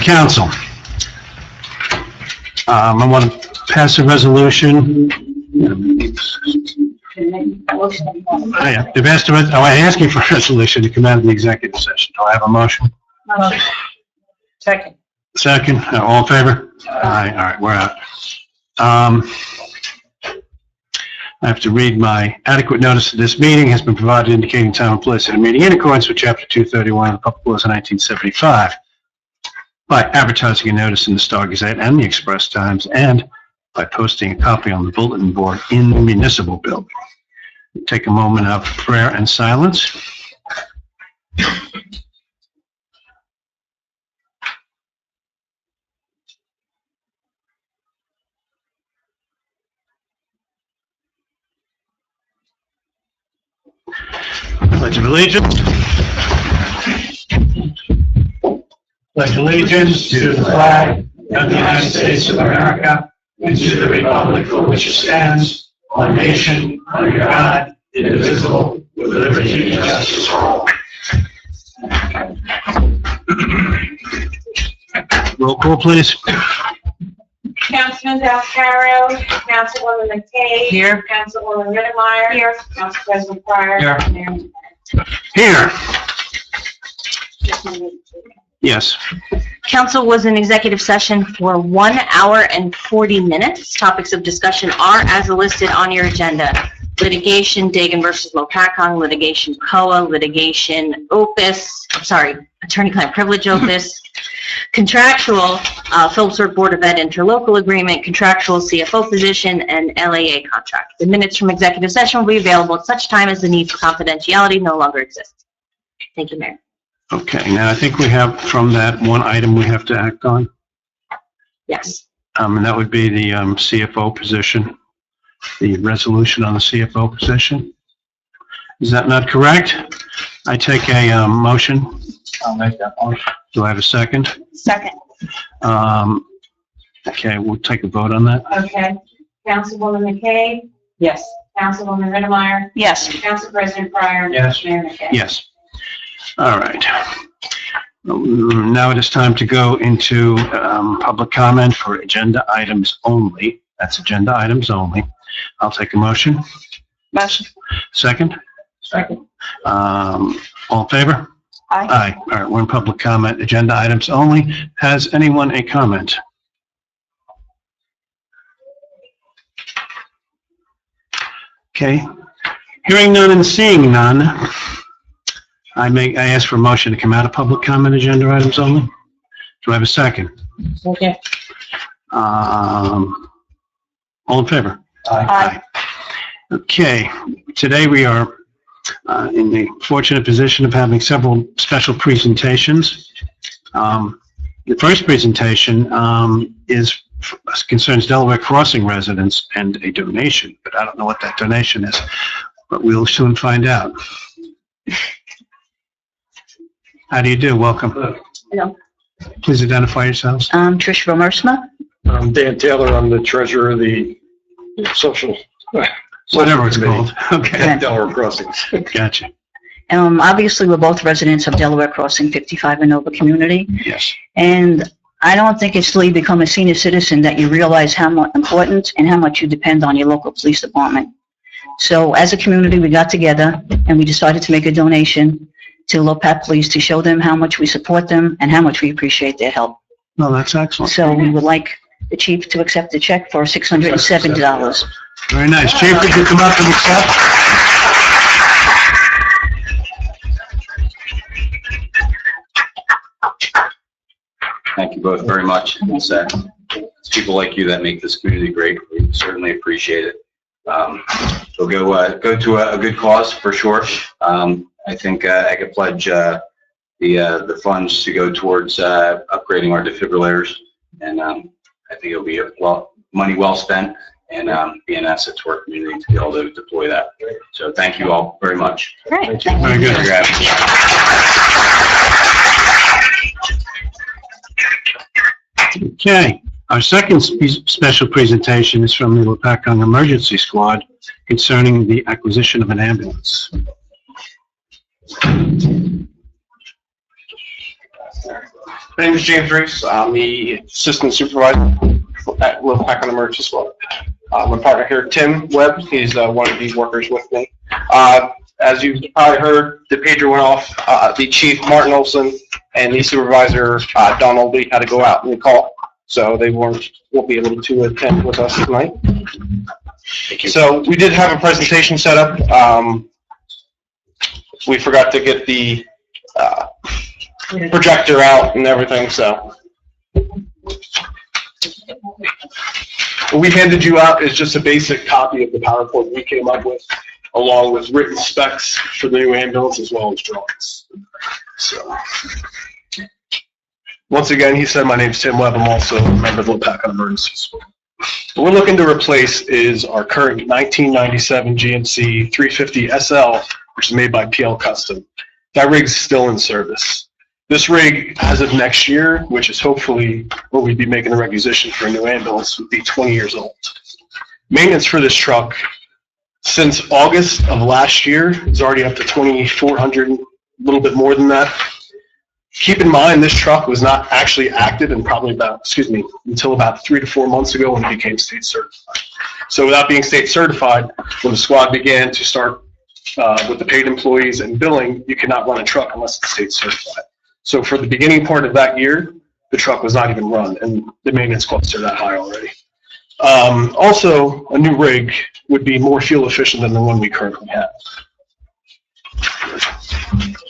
council. I want to pass a resolution. They've asked, I'm asking for a resolution to come out of the executive session. Do I have a motion? Motion. Second. Second. All in favor? Aye. All right, we're out. I have to read my adequate notice of this meeting has been provided indicating time and place of the meeting in accordance with Chapter 231 of the Public Laws of 1975 by advertising a notice in the Star Gazette and the Express Times and by posting a copy on the bulletin board in the municipal building. Take a moment of prayer and silence. Pledge of Allegiance. Pledge allegiance to the flag of the United States of America and to the republic for which it stands, one nation, under God, indivisible, with liberty and justice for all. Roll call, please. Councilman Valcaro, Councilwoman McKay. Here. Councilwoman Rittenmeyer. Here. Council President Pryor. Here. Mayor. Here. Yes. Council was in executive session for 1 hour and 40 minutes. Topics of discussion are as listed on your agenda. Litigation, Dagan versus Lopatcong, litigation COA, litigation attorney-client privilege opus, contractual Phillipsburg Board of Ed interlocal agreement, contractual CFO position, and LAA contract. The minutes from executive session will be available at such time as the need for confidentiality no longer exists. Thank you, Mayor. Okay, now I think we have from that one item we have to act on, Yes. and that would be the CFO position, the resolution on the CFO position. Is that not correct? I take a motion. I'll make that motion. Do I have a second? Second. Okay, we'll take a vote on that. Okay. Councilwoman McKay. Yes. Councilwoman Rittenmeyer. Yes. Council President Pryor. Yes. Mayor McKay. Yes. All right. Now it is time to go into public comment for agenda items only. That's agenda items only. I'll take a motion. Motion. Second? Second. All in favor? Aye. Aye. All right, we're in public comment, agenda items only. Has anyone a comment? Okay. Hearing none and seeing none, I ask for a motion to come out of public comment, agenda items only. Do I have a second? Okay. All in favor? Aye. Okay, today we are in the fortunate position of having several special presentations. The first presentation concerns Delaware Crossing residents and a donation, but I don't know what that donation is, but we'll soon find out. How do you do? Welcome. Hello. Please identify yourselves. Trish Romersma. I'm Dan Taylor. I'm the treasurer of the social... Whatever it's called. Okay, Delaware Crossings. gotcha. Obviously, we're both residents of Delaware Crossing 55 and over community. Yes. And I don't think it's till you become a senior citizen that you realize how important and how much you depend on your local police department. So as a community, we got together and we decided to make a donation to Lopat Police to show them how much we support them and how much we appreciate their help. No, that's excellent. So we would like the chief to accept the check for $670. Very nice. Chief, would you come up and accept? Thank you both very much. It's people like you that make this community great. We certainly appreciate it. We'll go to a good cause for sure. I think I could pledge the funds to go towards upgrading our defibrillators, and I think it'll be money well spent and be an asset to our community to be able to deploy that. So thank you all very much. Great. Very good. Okay, our second special presentation is from the Lopatcong Emergency Squad concerning the acquisition of an ambulance. My name is James Reese. I'm the assistant supervisor at Lopatcong Emergency Squad. My partner here, Tim Webb, he's one of the workers with me. As you probably heard, the pager went off. The chief, Martin Olson, and the supervisor, Don Oldby, had to go out and call, so they won't be able to attend with us tonight. So we did have a presentation set up. We forgot to get the projector out and everything, so. What we handed you out is just a basic copy of the PowerPoint we came up with, along with written specs for the new ambulance as well as drawings. So, once again, he said, my name's Tim Webb. I'm also a member of the Lopatcong Emergency Squad. What we're looking to replace is our current 1997 GMC 350 SL, which is made by PL Custom. That rig's still in service. This rig, as of next year, which is hopefully when we'd be making the requisition for a new ambulance, would be 20 years old. Maintenance for this truck, since August of last year, is already up to 2,400, a little bit more than that. Keep in mind, this truck was not actually active and until about 3 to 4 months ago when it became state certified. So without being state certified, when the squad began to start with the paid employees and billing, you cannot run a truck unless it's state certified. So for the beginning part of that year, the truck was not even run, and the maintenance costs are that high already. Also, a new rig would be more fuel efficient than the one we currently have.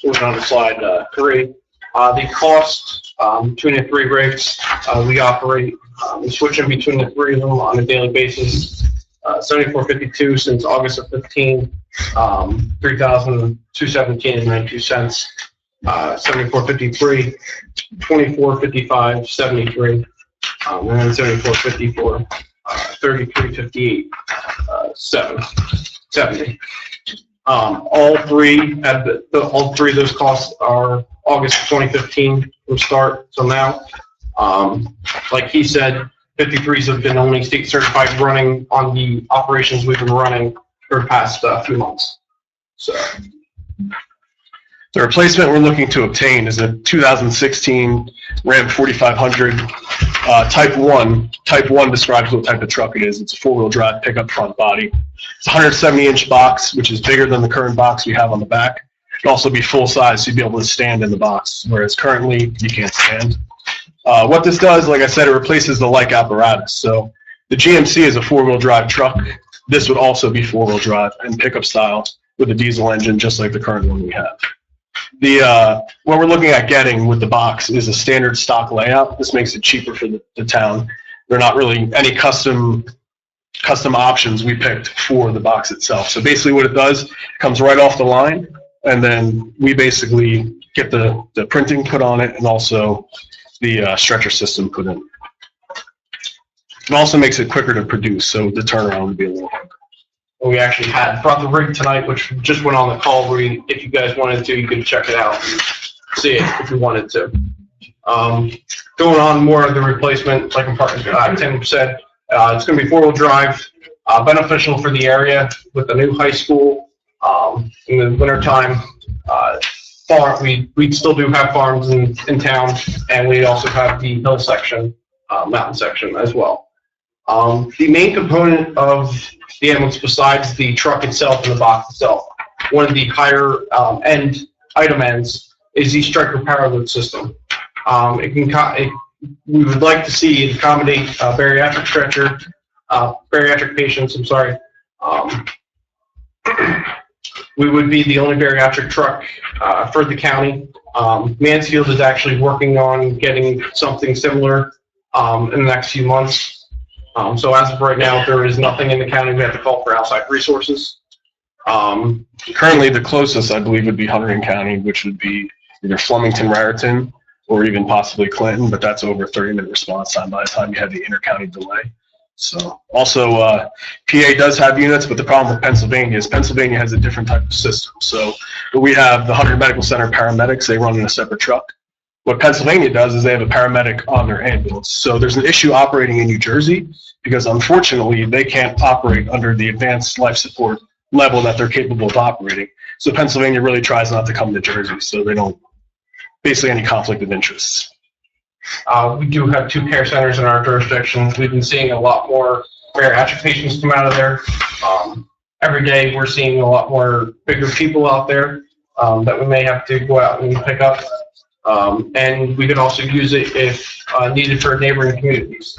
Moving on to slide 3. The cost between the 3 rigs we operate, we switch in between the 3 of them on a daily basis. $74.52 since August of 15, $3,217.92. $74.53, $24.55, $73, and then $74.54, $33.58, $70. All three of those costs are August 2015 from start till now. Like he said, 53s have been only state certified running on the operations we've been running for the past few months. So. The replacement we're looking to obtain is a 2016 Ram 4500 Type 1. Type 1 describes what type of truck it is. It's a 4-wheel drive pickup front body. It's a 170-inch box, which is bigger than the current box we have on the back. It'd also be full size, so you'd be able to stand in the box, whereas currently you can't stand. What this does, like I said, it replaces the like apparatus. So the GMC is a 4-wheel drive truck. This would also be 4-wheel drive and pickup style with a diesel engine, just like the current one we have. What we're looking at getting with the box is a standard stock layout. This makes it cheaper for the town. There are not really any custom options we picked for the box itself. So basically what it does, it comes right off the line, and then we basically get the printing put on it and also the stretcher system put in. It also makes it quicker to produce, so the turnaround would be a little quicker. We actually brought the rig tonight, which just went on the call. If you guys wanted to, you could check it out and see it if you wanted to. Going on more of the replacement, like Tim said, it's going to be 4-wheel drive, beneficial for the area with the new high school. In the wintertime, we still do have farms in town, and we also have the hill section, mountain section as well. The main component of the ambulance, besides the truck itself and the box itself, one of the higher end item ends is the striker power load system. We would like to see it accommodate bariatric patients. I'm sorry. We would be the only bariatric truck for the county. Mansfield is actually working on getting something similar in the next few months. So as of right now, there is nothing in the county. We have to call for outside resources. Currently, the closest, I believe, would be Hunterdon County, which would be either Flemington, Raritan, or even possibly Clinton, but that's over a 30-minute response time by the time you have the inter-county delay. So also, PA does have units, but the problem with Pennsylvania is Pennsylvania has a different type of system. So we have the Hunterdon Medical Center paramedics. They run in a separate truck. What Pennsylvania does is they have a paramedic on their ambulance. So there's an issue operating in New Jersey because unfortunately they can't operate under the advanced life support level that they're capable of operating. So Pennsylvania really tries not to come to Jersey, so they don't, basically any conflict of interests. We do have 2 care centers in our jurisdiction. We've been seeing a lot more bariatric patients come out of there. Every day, we're seeing a lot more bigger people out there that we may have to go out and pick up. And we could also use it if needed for neighboring communities.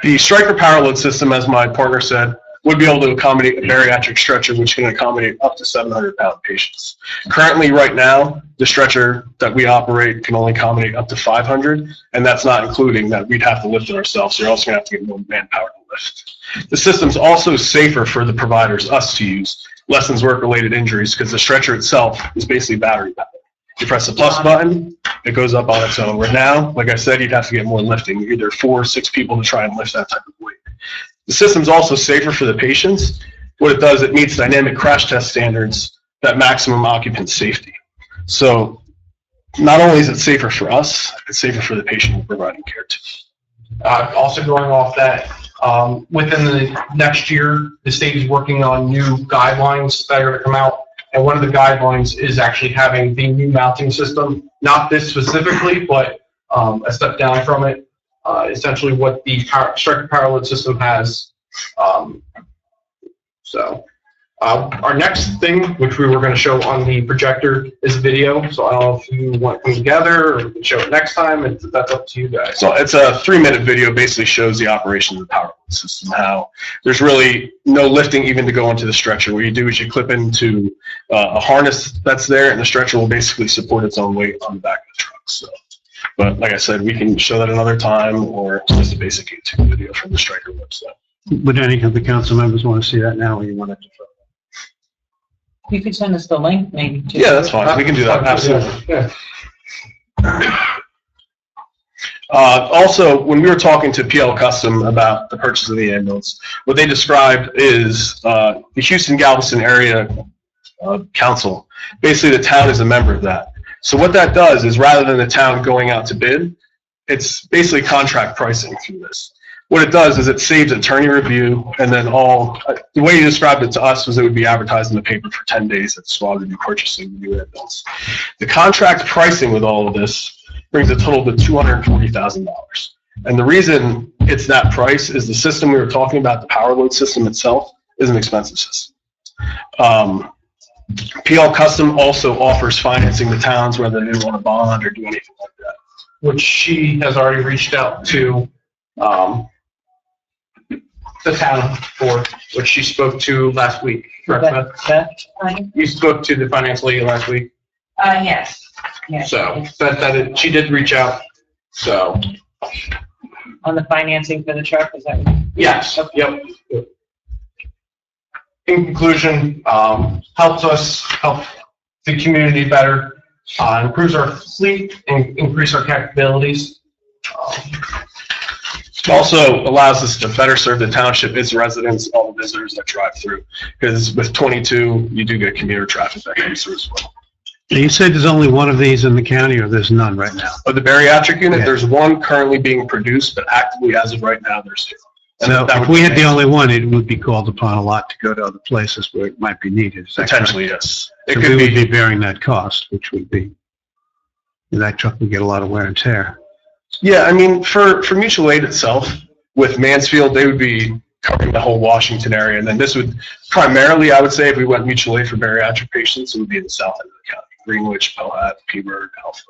The Stryker power load system, as my partner said, would be able to accommodate a bariatric stretcher, which can accommodate up to 700-pound patients. Currently, right now, the stretcher that we operate can only accommodate up to 500, and that's not including that we'd have to lift it ourselves, so you're also going to have to get more manpower to lift. The system's also safer for the providers, us to use, lessens work-related injuries, because the stretcher itself is basically battery powered. You press the plus button, it goes up on its own. Where now, like I said, you'd have to get more lifting, either 4 or 6 people to try and lift that type of weight. The system's also safer for the patients. What it does, it meets dynamic crash test standards that maximum occupant safety. So not only is it safer for us, it's safer for the patient we're providing care to. Also going off that, within the next year, the state is working on new guidelines that are going to come out. And one of the guidelines is actually having the new mounting system, not this specifically, but a step down from it. Essentially what the Stryker power load system has. Our next thing, which we were going to show on the projector, is video. So I don't know if you want to come together or we can show it next time. That's up to you guys. So it's a 3-minute video, basically shows the operation of the power load system, how there's really no lifting even to go into the stretcher. What you do is you clip into a harness that's there, and the stretcher will basically support its own weight on the back of the truck. So, but like I said, we can show that another time, or just a basic YouTube video from the Stryker website. Would any of the council members want to see that now, or you want it to? You could send us the link, maybe. Too. Yeah, that's fine. We can do that. Absolutely. Yeah. Also, when we were talking to PL Custom about the purchase of the ambulance, what they described is the Houston-Galveston area council. Basically, the town is a member of that. So what that does is, rather than the town going out to bid, it's basically contract pricing through this. What it does is it saves attorney review, and then the way you described it to us was it would be advertised in the paper for 10 days that SWAT would be purchasing the new ambulance. The contract pricing with all of this brings a total to $240,000. And the reason it's that price is the system we were talking about, the power load system itself, is an expensive system. PL Custom also offers financing to towns, whether they want to bond or do anything like that. Which she has already reached out to the town for, which she spoke to last week. Correct, Beth? You spoke to the finance lady last week. Yes. Yes. So she did reach out. So On the financing for the truck, is that? yes, yep. In conclusion, helps us help the community better, improves our fleet, and increase our capabilities. It also allows us to better serve the township, its residents, all the visitors that drive through. Because with 22, you do get commuter traffic that comes through as well. You said there's only one of these in the county, or there's none right now? But the bariatric unit, Yeah. there's one currently being produced, but actively as of right now, there's 2. And So that if would we be had the only one, it would be called upon a lot to go to other places where it might be needed. Is that correct? potentially, yes. It So could we would be, be bearing that cost, which would be, that truck would get a lot of wear and tear. yeah, I mean, for mutual aid itself, with Mansfield, they would be covering the whole Washington area. And then this would primarily, I would say, if we went mutual aid for bariatric patients, it would be in the south end of the county, Greenwich, Powhatan, Peaburg, Alpha.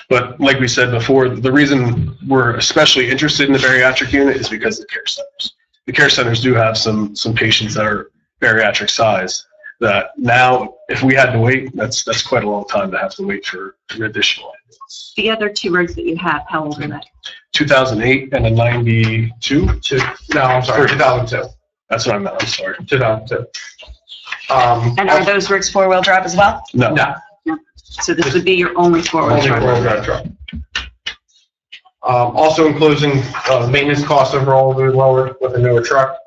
But like we said before, the reason we're especially interested in the bariatric unit is because of the care centers. The care centers do have some patients that are bariatric size that now, if we had to wait, that's quite a long time to have to wait for an additional ambulance. The other 2 rigs that you have, how old are they? 2008 and a 92? No, I'm sorry, 2002. That's what I meant, I'm sorry. 2002. And are those rigs 4-wheel drive as well? No. No. So this would be your only 4-wheel Only drive? four-wheel drive truck. Also in closing, maintenance costs overall will be lowered with a newer truck.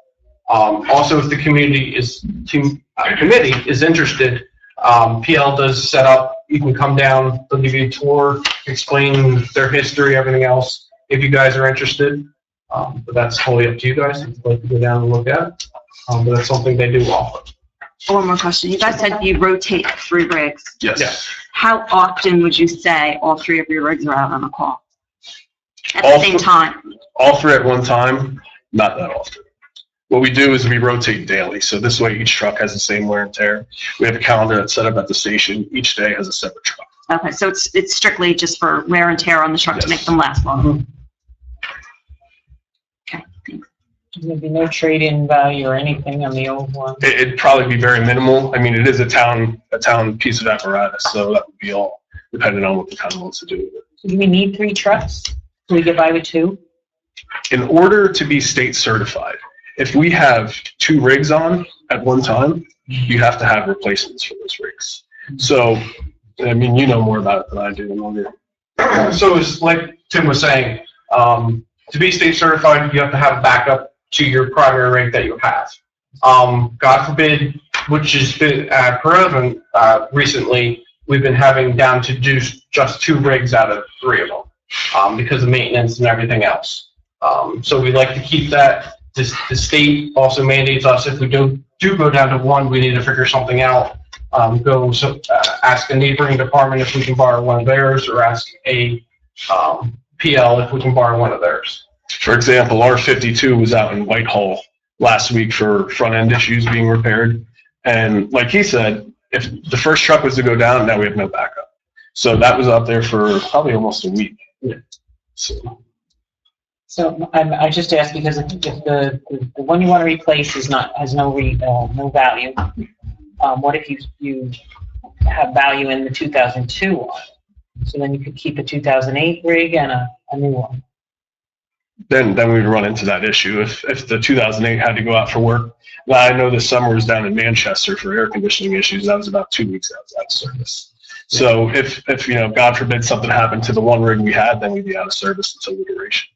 Also, if the committee is interested, PL does set up, you can come down, they'll give you a tour, explain their history, everything else, if you guys are interested. But that's totally up to you guys, if you'd like to go down and look at it. But that's something they do offer. One more question. You guys said you rotate 3 rigs. Yes. Yes. How often would you say all three of your rigs are out on a call? At the All same th- time? All three at one time, not that often. What we do is we rotate daily, so this way each truck has the same wear and tear. We have a calendar that's set up at the station. Each day has a separate truck. Okay, so it's strictly just for wear and tear on the truck to Yes. make them last longer? There'd be no trade-in value or anything on the old one. It'd probably be very minimal. I mean, it is a town piece of apparatus, so that would be all dependent on what the town wants to do with it. Do we need 3 trucks? Do we get by with 2? In order to be state certified, if we have 2 rigs on at one time, you have to have replacements for those rigs. So, I mean, you know more about it than I do. So it's like Tim was saying, to be state certified, you have to have a backup to your primary rig that you have. God forbid, which has been prevalent recently, we've been having down to do just 2 rigs out of 3 of them because of maintenance and everything else. So we like to keep that. The state also mandates us if we do go down to 1, we need to figure something out. Ask a neighboring department if we can borrow one of theirs, or ask a PL if we can borrow one of theirs. For example, our 52 was out in Whitehall last week for front end issues being repaired. And like he said, if the first truck was to go down, now we have no backup. So that was out there for probably almost a week. So I just asked because if the one you want to replace has no value, what if you have value in the 2002 one? So then you could keep a 2008 rig and a new one. Then we'd run into that issue. If the 2008 had to go out for work, now I know this summer was down in Manchester for air conditioning issues. That was about 2 weeks out of service. So if God forbid something happened to the one rig we had, then we'd be out of service until the duration.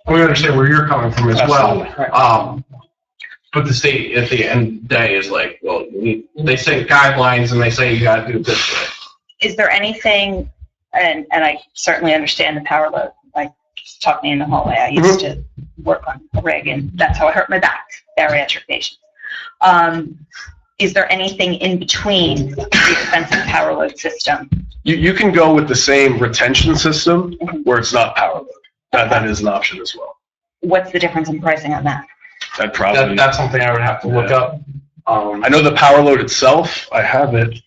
We understand where you're coming from as well. Absolutely. But the state at the end of the day is like, well, they say guidelines and they say you got to do it this way. Is there anything, and I certainly understand the power load, like talking in the hallway, I used to work on a rig and that's how I hurt my back, bariatric patients. Is there anything in between the expensive power load system? You can go with the same retention system where it's not power load. That is an option as well. What's the difference in pricing on that? That probably. That's something I would have to look up. I know the power load itself. I have it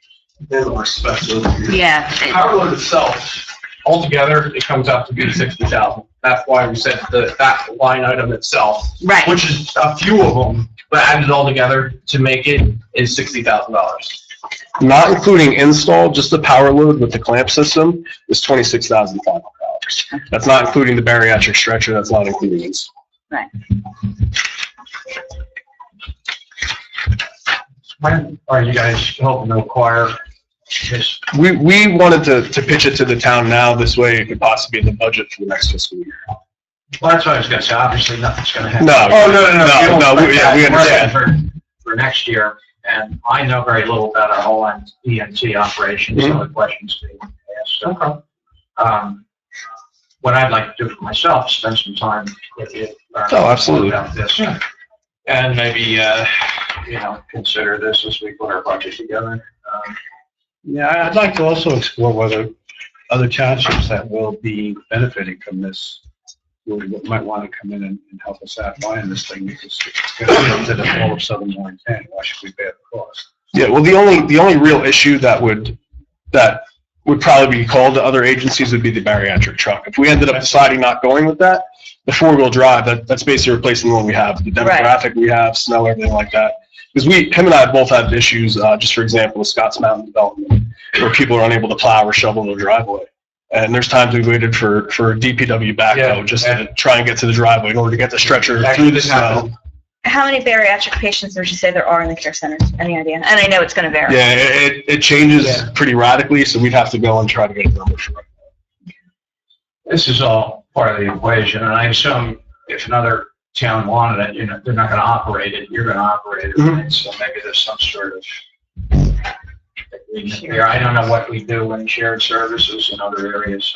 in our special. Yeah. Power load itself, altogether, it comes out to be $60,000. That's why we said that line item itself, Right. which is a few of them, but added all together to make it is $60,000. Not including install, just the power load with the clamp system is $26,500. That's not including the bariatric stretcher. That's not including install. Right. When are you guys hoping to acquire this? We wanted to pitch it to the town now. This way it could possibly be in the budget for the next fiscal year. Well, that's what I was going to say. Obviously, nothing's going to happen. No. Oh, no. No, we understand. For next year, and I know very little about our whole EMT operation, so the questions being asked. Okay. What I'd like to do for myself is spend some time with you. Oh, absolutely. About this. And maybe, consider this as we put our budget together. Yeah, I'd like to also explore whether other townships that will be benefiting from this might want to come in and help us out buying this thing, because it's going to be to the whole of Southern Warren County. Why should we bear the cost? Yeah, well, the only real issue that would probably be called to other agencies would be the bariatric truck. If we ended up deciding not going with that, the 4-wheel drive, that's basically replacing the one we have, the demographic we have, snow, everything like that. Because him and I both have issues, just for example, with Scotts Mountain development, where people are unable to plow or shovel their driveway. And there's times we waited for DPW backhoe just to try and get to the driveway in order to get the stretcher through the snow. How many bariatric patients would you say there are in the care centers? Any idea? And I know it's going to vary. Yeah, it changes pretty radically, so we'd have to go and try to get a number for it. This is all part of the equation, and I assume if another town wanted it, they're not going to operate it, you're going to operate it, right? So maybe there's some sort of agreement here. I don't know what we do in shared services in other areas.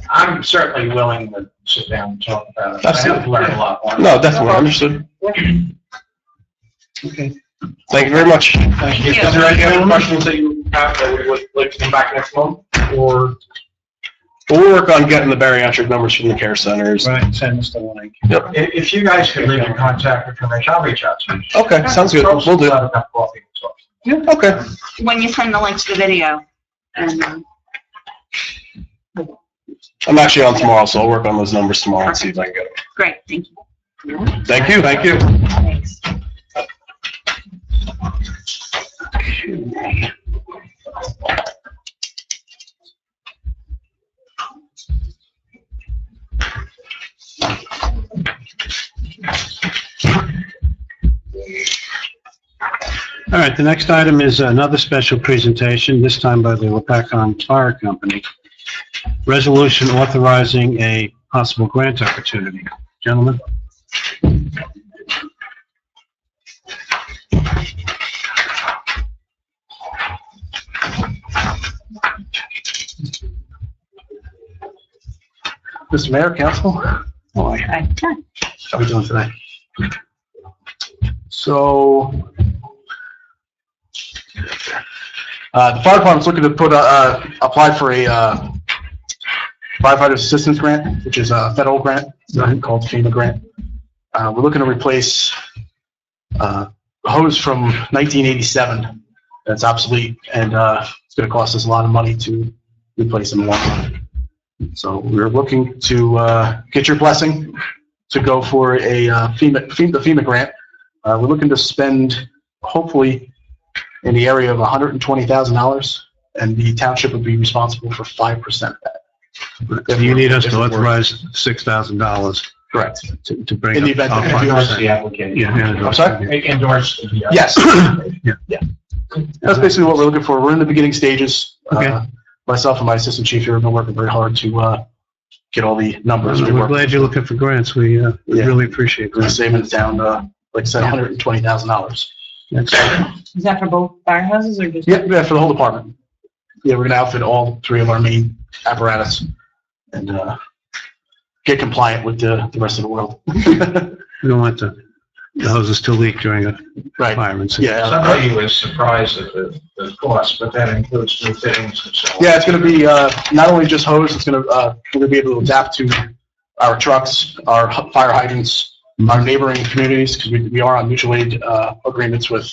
I'm certainly willing to sit down and talk about it. Absolutely. I have to learn a lot more. No, definitely, understood. Okay. Thank you very much. Thank you. Is there any other questions that you have that we would like to come back next month, or? We'll work on getting the bariatric numbers from the care centers. Right, send us the link. If you guys could leave your contact information, I'll reach out to you. Okay, sounds good. We'll do. Have a cup of coffee and talk. Yeah, okay. When you send the link to the video, and I'm actually on tomorrow, so I'll work on those numbers tomorrow and see if I can get them. great, thank you. Thank you, thank you. Thanks. All right, the next item is another special presentation, this time by the Lopatcong Fire Company. Resolution authorizing a possible grant opportunity. Gentlemen? Mr. Mayor, Council? Boy, Hi. how are we doing today? So, the fire department's looking to apply for a firefighter assistance grant, which is a federal grant, called FEMA grant. We're looking to replace a hose from 1987 that's obsolete, and it's going to cost us a lot of money to replace them in the long run. So we're looking to get your blessing to go for a FEMA grant. We're looking to spend, hopefully, in the area of $120,000, and the township would be responsible for 5% of that. So you need us to authorize $6,000 Correct. to bring In the up event our that funds. you Endorse the application. Yeah, I'm sorry? Endorse the. Yes. Yeah. That's basically what we're looking for. We're in the beginning stages. Okay. Myself and my assistant chief here have been working very hard to get all the numbers. We're glad you're looking for grants. We really appreciate We're that. saving the town, like I said, $120,000. Is that for both firehouses or just? Yeah, for the whole department. Yeah, we're gonna outfit all three of our main apparatus and get compliant with the rest of the world. We don't want the hoses to leak during a Right. fire. Yeah. Somebody was surprised at the cost, but that includes new fittings and so on. Yeah, it's going to be not only just hose. It's going to we're going to be able to adapt to our trucks, our fire hydrants, our neighboring communities, because we are on mutual aid agreements with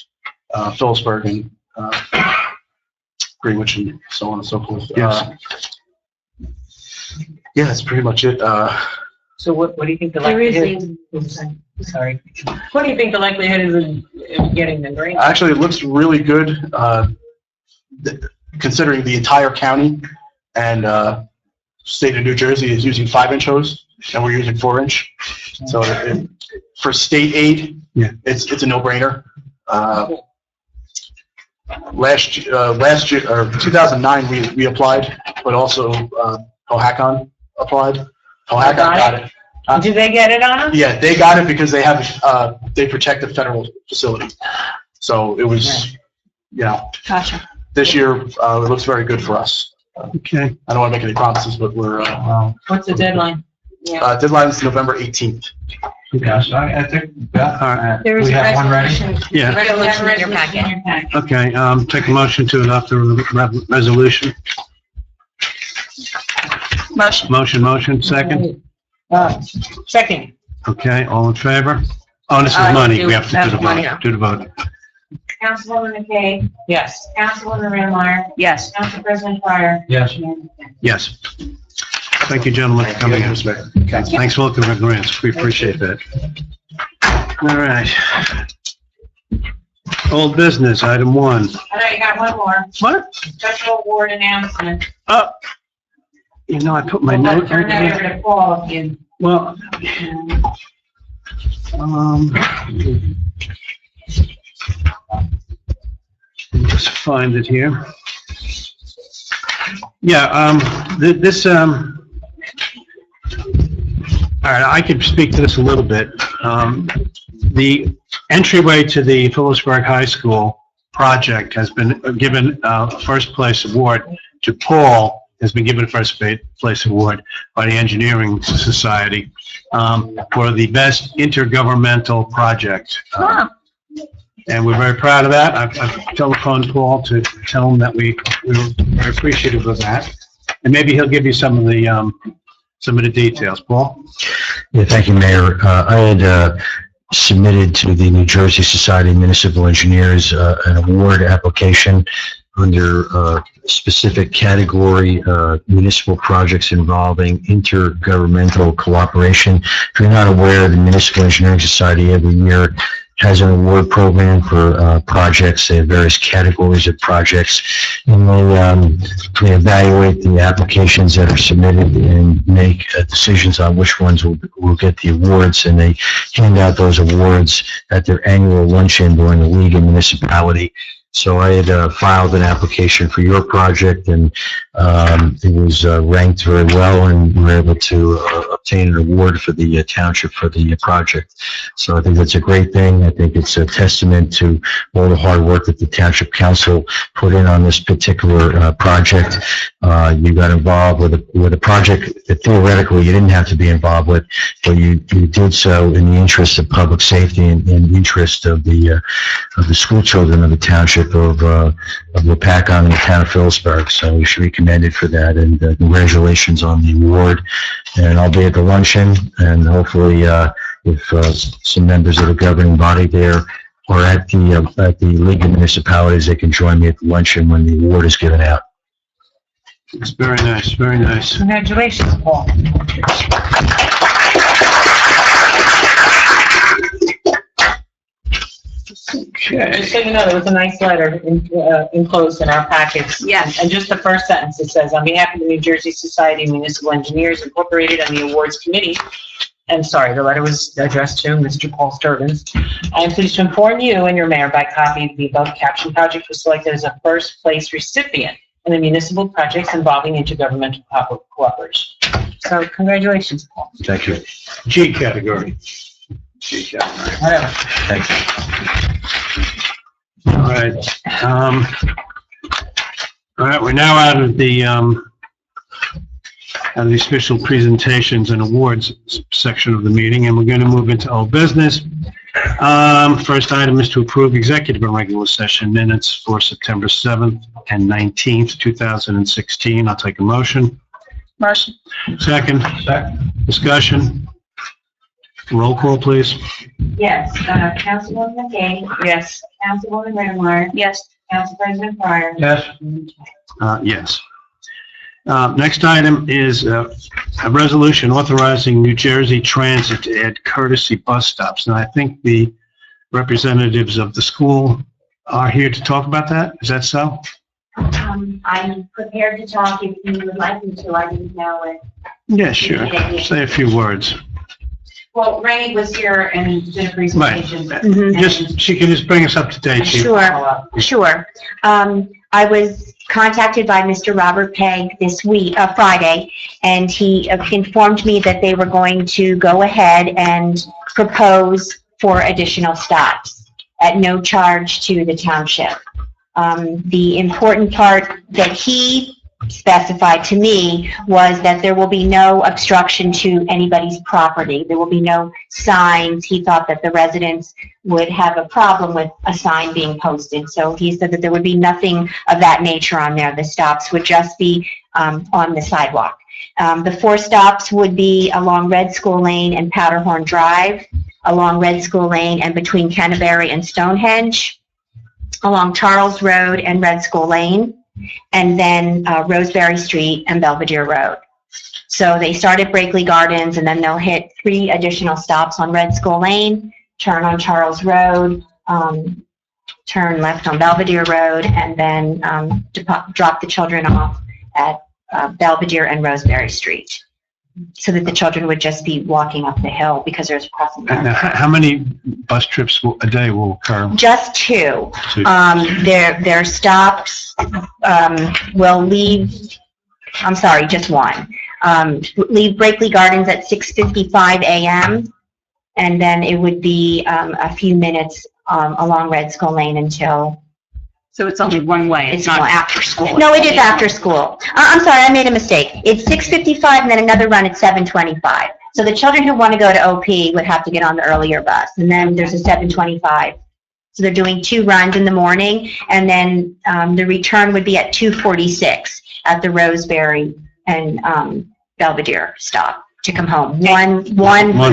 Phillipsburg and Greenwich and so on and so forth. Yes. Yeah, that's pretty much it. So what do you think the There is likelihood? Sorry. What do you think the likelihood is of getting the grant? Actually, it looks really good considering the entire county and state of New Jersey is using 5-inch hose and we're using 4-inch. So for state aid, Yeah. it's a no-brainer. Last year, or 2009, we applied, but also Ohakon applied. Ohakon got it. Did they get it on them? Yeah, they got it because they have they protect the federal facility. So it was, Gotcha. this year it looks very good for us. Okay. I don't want to make any promises, but we're What's the deadline? deadline is November 18th. Yes, I think, Beth, There is we a have one ready. resolution. Yeah. Resolution in your packet. Okay, take a motion to adopt the resolution. Motion, second. Second. Okay, all in favor? Oh, this is money. We have to do the Money, vote. Do the vote. Councilwoman McKay, Yes. Councilwoman Redmeyer, Yes. Council President Fryer. Yes. Yes. Thank you, gentlemen, for coming in. Thanks for looking at grants. We appreciate that. All right. Old business, item 1. I know you got one more, What? special award announcement. Oh, I put my I'll note turn that right over here. to Paul if you. Well, let me just find it here. Yeah, all right, I could speak to this a little bit. The entryway to the Phillipsburg High School project has been given a first place award to Paul, has been given a first place award by the Engineering Society for the best intergovernmental project. And we're very proud of that. I've telephoned Paul to tell him that we were very appreciative of that. And maybe he'll give you some of the details. Paul? Yeah, thank you, Mayor. I had submitted to the New Jersey Society of Municipal Engineers an award application under specific category municipal projects involving intergovernmental cooperation. If you're not aware, the Municipal Engineering Society every year has an award program for projects. They have various categories of projects, and they evaluate the applications that are submitted and make decisions on which ones will get the awards, and they hand out those awards at their annual luncheon during the League of Municipality. So I had filed an application for your project, and it was ranked very well, and we were able to obtain an award for the township for the project. So I think that's a great thing. I think it's a testament to all the hard work that the Township Council put in on this particular project. You got involved with a project that theoretically you didn't have to be involved with, but you did so in the interest of public safety and interest of the school children of the township of Lopatcong and the town of Phillipsburg. So you should be commended for that, and congratulations on the award. And I'll be at the luncheon, and hopefully if some members of the governing body there are at the League of Municipalities, they can join me at the luncheon when the award is given out. It's very nice, very nice. Congratulations, Paul. Okay. Just so you know, there was a nice letter enclosed in our packets. Yes. And just the first sentence, it says, on behalf of the New Jersey Society of Municipal Engineers Incorporated and the Awards Committee, and sorry, the letter was addressed to Mr. Paul Sturvins. I am pleased to inform you and your mayor by copy the above captioned project was selected as a first place recipient in the municipal projects involving intergovernmental cooperation. So congratulations, Paul. Thank you. G category. G category. Whatever. Thank you. All right. All right, we're now out of the official presentations and awards section of the meeting, and we're going to move into old business. First item is to approve executive and regular session minutes for September 7th and 19th, 2016. I'll take a motion. Motion. Second. Discussion. Roll call, please. Yes, Councilwoman McKay. Yes. Councilwoman Whitmire. Yes. Council President Pryor. Yes. Yes. Next item is a resolution authorizing New Jersey Transit to add courtesy bus stops. And I think the representatives of the school are here to talk about that. Is that so? I'm prepared to talk if you would like me to. I didn't know it. Yeah, sure. Say a few words. Well, Rainey was here and did a presentation. She can just bring us up to date. Chief. Sure. I was contacted by Mr. Robert Pegg this week, Friday, and he informed me that they were going to go ahead and propose for additional stops at no charge to the township. The important part that he specified to me was that there will be no obstruction to anybody's property. There will be no signs. He thought that the residents would have a problem with a sign being posted. So he said that there would be nothing of that nature on there. The stops would just be on the sidewalk. The 4 stops would be along Red School Lane and Powderhorn Drive, along Red School Lane and between Canterbury and Stonehenge, along Charles Road and Red School Lane, and then Roseberry Street and Belvedere Road. So they start at Brakely Gardens, and then they'll hit 3 additional stops on Red School Lane, turn on Charles Road, turn left on Belvedere Road, and then drop the children off at Belvedere and Roseberry Street, so that the children would just be walking up the hill because there's a crossing guard. Now, how many bus trips a day will occur? Just 2. Their stops will leave, just 1. Leave Brakely Gardens at 6:55 a.m. and then it would be a few minutes along Red Skull Lane until... So it's only one way, it's not after school? No, it is after school. I'm sorry, I made a mistake. It's 6:55 and then another run at 7:25. So the children who want to go to OP would have to get on the earlier bus, and then there's a 7:25 So they're doing 2 runs in the morning, and then the return would be at 2:46 at the Roseberry and Belvedere stop to come home. One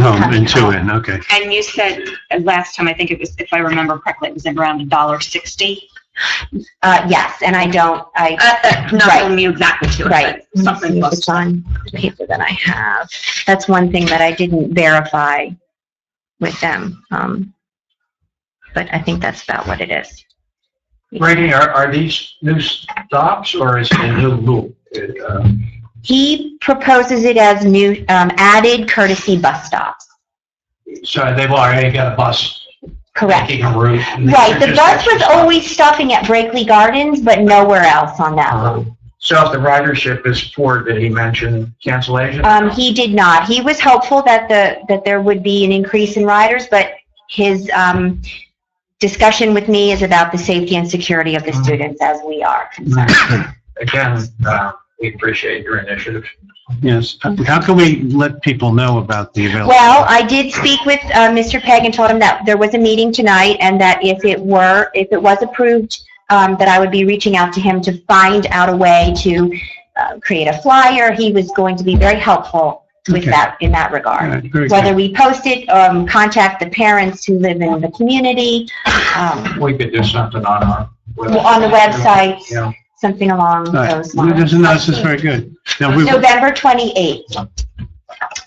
home and 2 in, okay. And you said last time, I think it was, if I remember correctly, it was around $1.60. Yes, and I don't, Not right. telling you exactly to it, Right. but something close. It's on the paper that I have. That's one thing that I didn't verify with them. But I think that's about what it is. Brady, are these new stops or is it a new loop? He proposes it as new, added courtesy bus stops. So they've already got a bus Correct. making a route. and these Right, are the just bus extra was stops. always stopping at Brakely Gardens, but nowhere else on that route. So if the ridership is poor, did he mention cancellation? He did not. He was hopeful that there would be an increase in riders, but his, discussion with me is about the safety and security of the students, as we are concerned. Again, we appreciate your initiative. Yes. How can we let people know about the availability? Well, I did speak with Mr. Pegg and told him that there was a meeting tonight, and that if it was approved, that I would be reaching out to him to find out a way to create a flyer. He was going to be very helpful with Okay. that, in that regard. All right, very Whether good. we post it, contact the parents who live in the community, We could do something on our on the website, Yeah. something along All right. those lines. This is very good. Now, November 28th.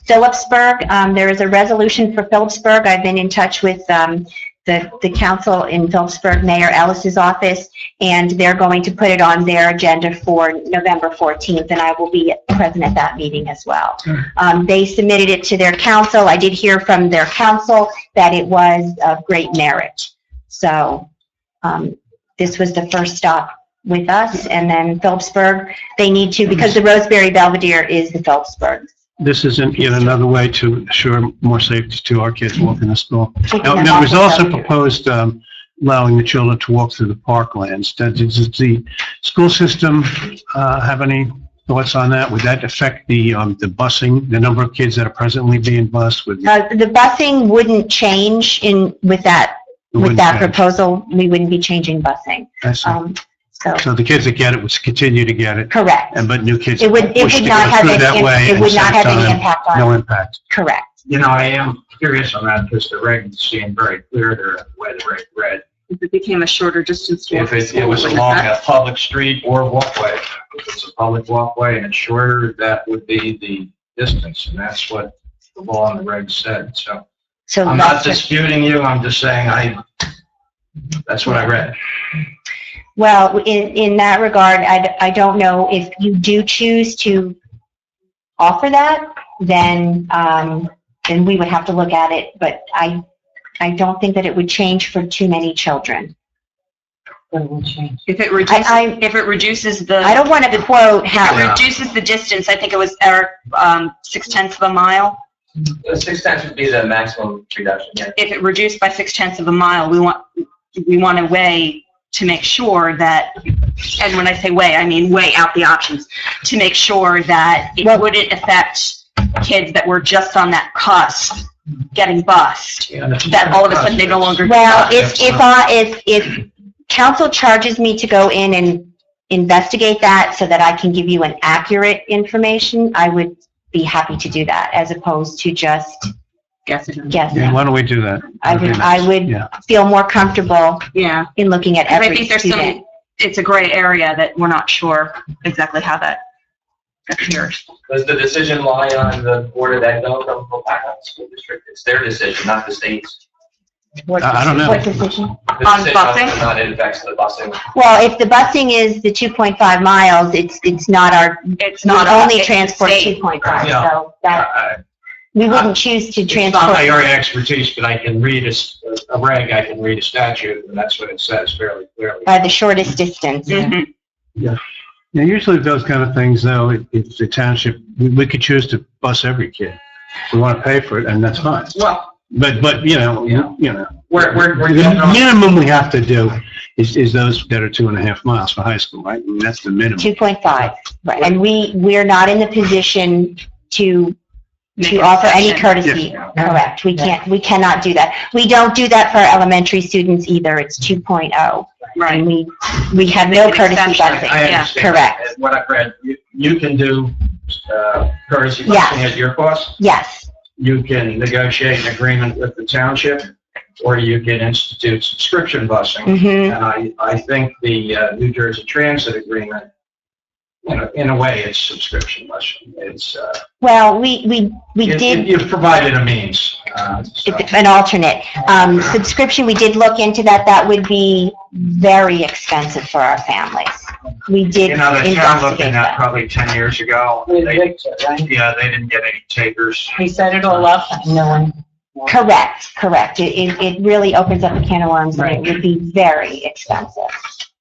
Phillipsburg, there is a resolution for Phillipsburg. I've been in touch with the council in Phillipsburg, Mayor Ellis's office, and they're going to put it on their agenda for November 14th, and I will be present at that meeting as well. They submitted it to their council. I did hear from their council that it was of great merit. So this was the first stop with us, and then Phillipsburg, they need to, because the Roseberry Belvedere is the Phillipsburg. this isn't yet another way to assure more safety to our kids walking to school. Taking Now, them there off was the also Belvedere. proposed allowing the children to walk through the parklands. Does the school system have any thoughts on that? Would that affect the busing, the number of kids that are presently being bused? The busing wouldn't change with that Wouldn't change. proposal. We wouldn't be changing busing. I see. So, So the kids that get it would continue to get it, correct. but new kids It would wish to not go have through any, that way. it would not have any and impact no on, impact. correct. You know, I am curious on that because the reg seemed very clear there, where the reg read. If it became a shorter distance to walk If to it school, was wouldn't along that- a public street or walkway, if it's a public walkway and it's shorter, that would be the distance, and that's what the law and the reg said, so. So I'm not that's just- disputing you, I'm just saying that's what I read. Well, in that regard, I don't know if you do choose to offer that, then we would have to look at it, but I don't think that it would change for too many children. If it reduces, I- if it reduces the, I don't want to quote if how, it reduces the distance, I think it was, Eric, 0.6 of a mile. 6 would be the maximum reduction, yeah. If it reduced by 0.6 of a mile, we want a way to make sure that, and when I say way, I mean weigh out the options, to make sure that it wouldn't affect kids that were just on that cusp getting bused, that all of a sudden they no longer. well, if council charges me to go in and investigate that so that I can give you an accurate information, I would be happy to do that, as opposed to just Guessing. guessing. Yeah, why don't we do that? I would Yeah. feel more comfortable Yeah, in looking at because I every think there's student. it's a gray area that we're not sure exactly how that appears. Does the decision lie on the Board of Ed though, from Lopatcong School District? It's their decision, not the state's. I don't know. What decision? The On decision busing? whether or not it affects the busing. Well, if the busing is the 2.5 miles, it's not our, It's we not only it's transport state. 2.5, Yeah. so that, we wouldn't choose to It's not my transport. area of expertise, but I can read a reg, I can read a statute, and that's what it says fairly clearly. By the shortest distance. Mhm. Yeah, usually those kind of things, though, if the township, we could choose to bus every kid. We want to pay for it, and that's fine. Well, But, you know, we're the minimum we have to do is those that are 2.5 miles for high school, right? I mean, that's the minimum. 2.5, right, and we're not in the position to to offer any courtesy. Correct. We cannot do that. We don't do that for our elementary students either. It's 2.0. Right. And we have no courtesy busing. I understand. Correct. What I've read, you can do courtesy Yes. busing at your cost. Yes. You can negotiate an agreement with the township, or you can institute subscription busing. Mhm. And I think the New Jersey Transit Agreement, in a way, it's subscription busing. It's, Well, we did. you've provided a means. So. It's an alternate. Subscription, we did look into that. That would be very expensive for our families. We did You know, the town looked investigate at that that. probably 10 years ago. With They, Victor, right? yeah, they didn't get any takers. He set it all up, no one. Correct. It really opens up a can of worms, and it would be very expensive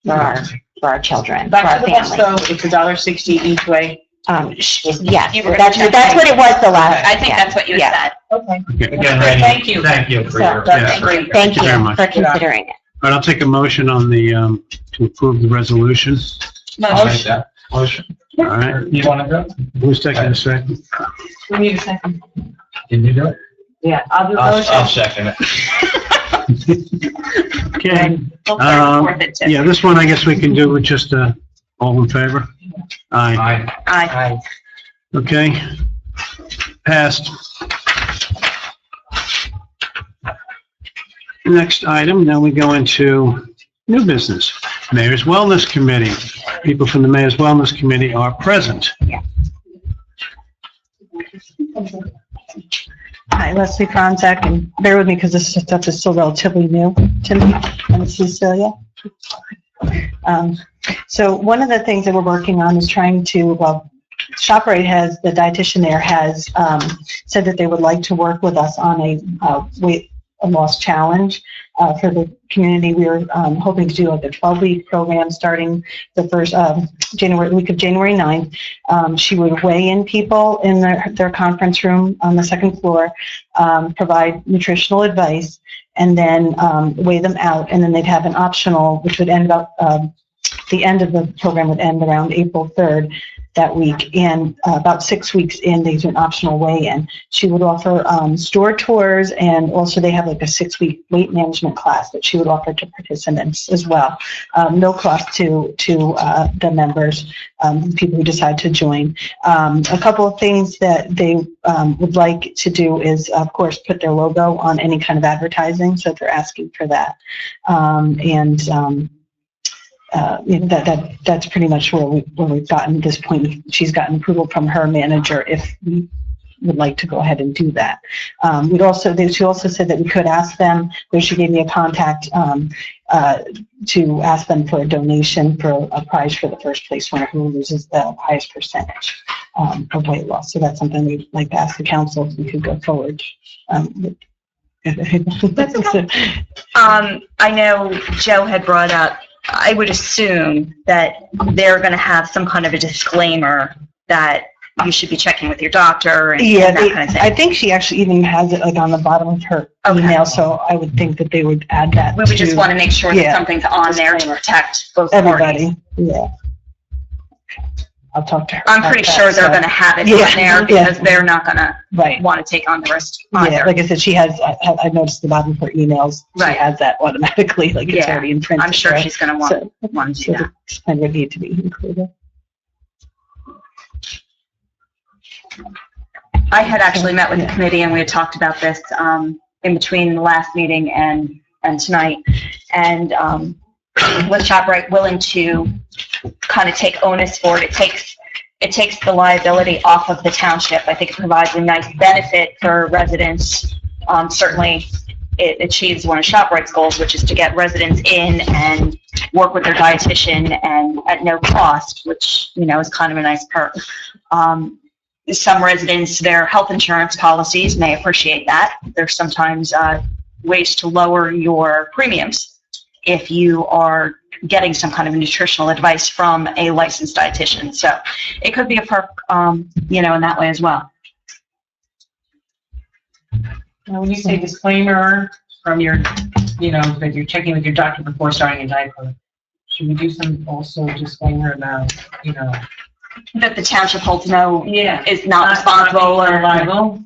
for our children, for Back our to the bus families. though, it's $1.60 each way. Yes, You were- that's what it was the last. I think yeah, that's what you yeah. had said. Okay. Again, Randy, Thank you. thank you for So, your. That's great. Thank you very much. for considering it. All right, I'll take a motion on the, to approve the resolution. I'll make that motion. All right, You want to go? who's taking a second? We need a second. Can you do it? Yeah, I'll do the I'll motion. second it. Okay, We'll clear the fourth at 10. yeah, this one I guess we can do with just, all in favor? Aye. Aye. Aye. Okay, passed. Next item, now we go into new business. Mayor's Wellness Committee. People from the Mayor's Wellness Committee are present. Hi, Leslie Franzak, and bear with me because this stuff is still relatively new to me and Cecilia. So one of the things that we're working on is trying to, well, ShopRite has, the dietitian there has said that they would like to work with us on a weight loss challenge for the community. We're hoping to do like a 12-week program starting the first week of January 9th. She would weigh in people in their conference room on the second floor, provide nutritional advice, and then weigh them out. And then they'd have an optional, which would end up, the end of the program would end around April 3rd that week. And about 6 weeks in, they do an optional weigh-in. She would offer store tours, and also they have like a 6-week weight management class that she would offer to participants as well. No cost to the members, people who decide to join. A couple of things that they would like to do is, of course, put their logo on any kind of advertising, so they're asking for that. That's pretty much where we've gotten at this point. She's gotten approval from her manager if we would like to go ahead and do that. She also said that we could ask them, where she gave me a contact, to ask them for a donation for a prize for the first place winner who loses the highest percentage of weight loss. So that's something we'd like to ask the council if we could go forward. I know Joe had brought up, I would assume that they're going to have some kind of a disclaimer that you should be checking with your doctor and that kind of thing. I think she actually even has it like on the bottom of her email, so I would think that they would add that. We would just want to make sure that Yeah. something's on there to protect both Everybody, parties. yeah. I'll talk to her. I'm about pretty that, sure they're so- going to have it Yeah, in there yeah. because they're not going to Right. want to take on the risk Yeah, either. like I said, she has, I noticed the bottom of her emails, she Right. has that automatically, like it's Yeah. already in print. I'm sure she's going to want to do So that. the plan would need to be included. I had actually met with the committee and we had talked about this in between the last meeting and tonight. And with ShopRite willing to kind of take onus for it, it takes the liability off of the township. I think it provides a nice benefit for residents. Certainly, it achieves one of ShopRite's goals, which is to get residents in and work with their dietitian and at no cost, which, is kind of a nice perk. Some residents, their health insurance policies may appreciate that. There's sometimes ways to lower your premiums if you are getting some kind of nutritional advice from a licensed dietitian. So it could be a perk, in that way as well. Now, when you say disclaimer from your, that you're checking with your doctor before starting a diet program, should we do some also disclaimer about, That the township holds no, Yeah. is not responsible or liable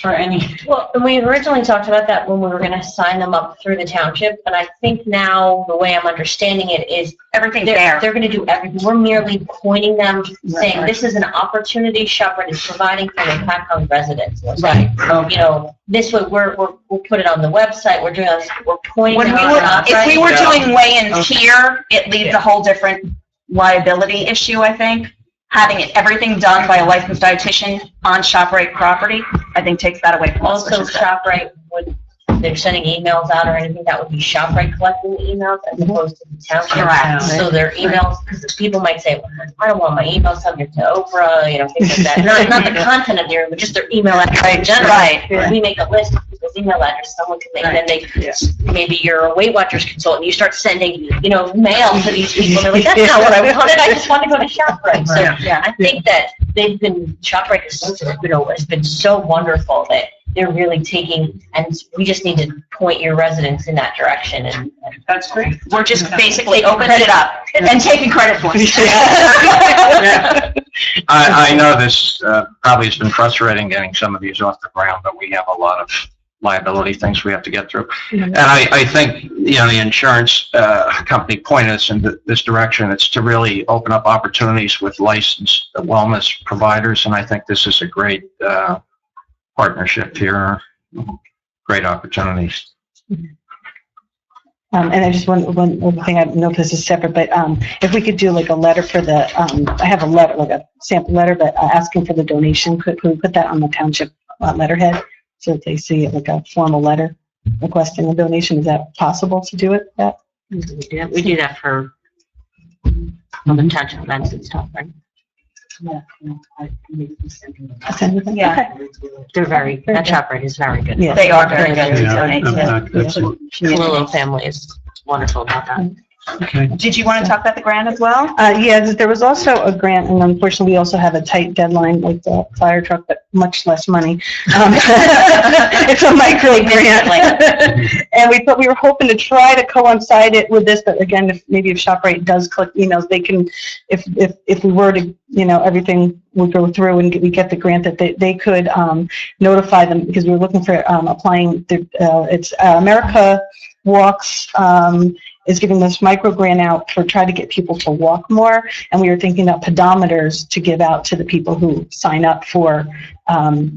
for any. Well, and we originally talked about that when we were gonna sign them up through the township, but I think now, the way I'm understanding it is Everything's they're, there. they're gonna do everything. We're merely pointing them, saying, this is an opportunity ShopRite is providing for Lopatcong residents. Right. You know, this way, we'll put it on the website, we're doing this, we're pointing When them we out. were, if we were Yeah. doing weigh-ins here, it leaves a whole different liability issue, I think. Having everything done by a licensed dietitian on ShopRite property, I think takes that away from us. Also, ShopRite would, if they're sending emails out or anything, that would be ShopRite collecting the emails as opposed to the township. Correct. So their emails, because people might say, I don't want my email subject to Oprah, you know, things like that. Not the content of their, but just their email address in general. Right. We make a list of people's email address, someone can make, then they, maybe you're a Weight Watchers consultant, you start sending, you know, mail to these people, they're like, that's not what I wanted, I just want to go to ShopRite. So I think that they've been, ShopRite has been so wonderful that they're really taking, and we just need to point your residents in that direction, and That's great. We're just basically opening it up and taking credit for it. I know this probably has been frustrating getting some of these off the ground, but we have a lot of liability things we have to get through. And I think, you know, the insurance company pointed us in this direction. It's to really open up opportunities with licensed wellness providers, and I think this is a great partnership here. Great opportunities. And I just one other thing, I don't know if this is separate, but if we could do like a letter for the, I have a letter, like a sample letter, but asking for the donation, could we put that on the township letterhead so that they see it like a formal letter requesting a donation? Is that possible to do it? That? we do that for other township events and stuff, right? Yeah. They're very, that ShopRite is very good. Yeah. They are very good to Yeah, donate to. excellent. Lilo family is wonderful about that. Okay. Did you want to talk about the grant as well? Yeah, there was also a grant, and unfortunately, we also have a tight deadline like the fire truck, but much less money. It's a micro grant. And we were hoping to try to coincide it with this, but again, if ShopRite does collect emails, they can, if we were to, you know, everything would go through and we get the grant, that they could notify them, because we were looking for applying, it's America Walks, is giving this micro grant out for try to get people to walk more, and we were thinking about pedometers to give out to the people who sign up for,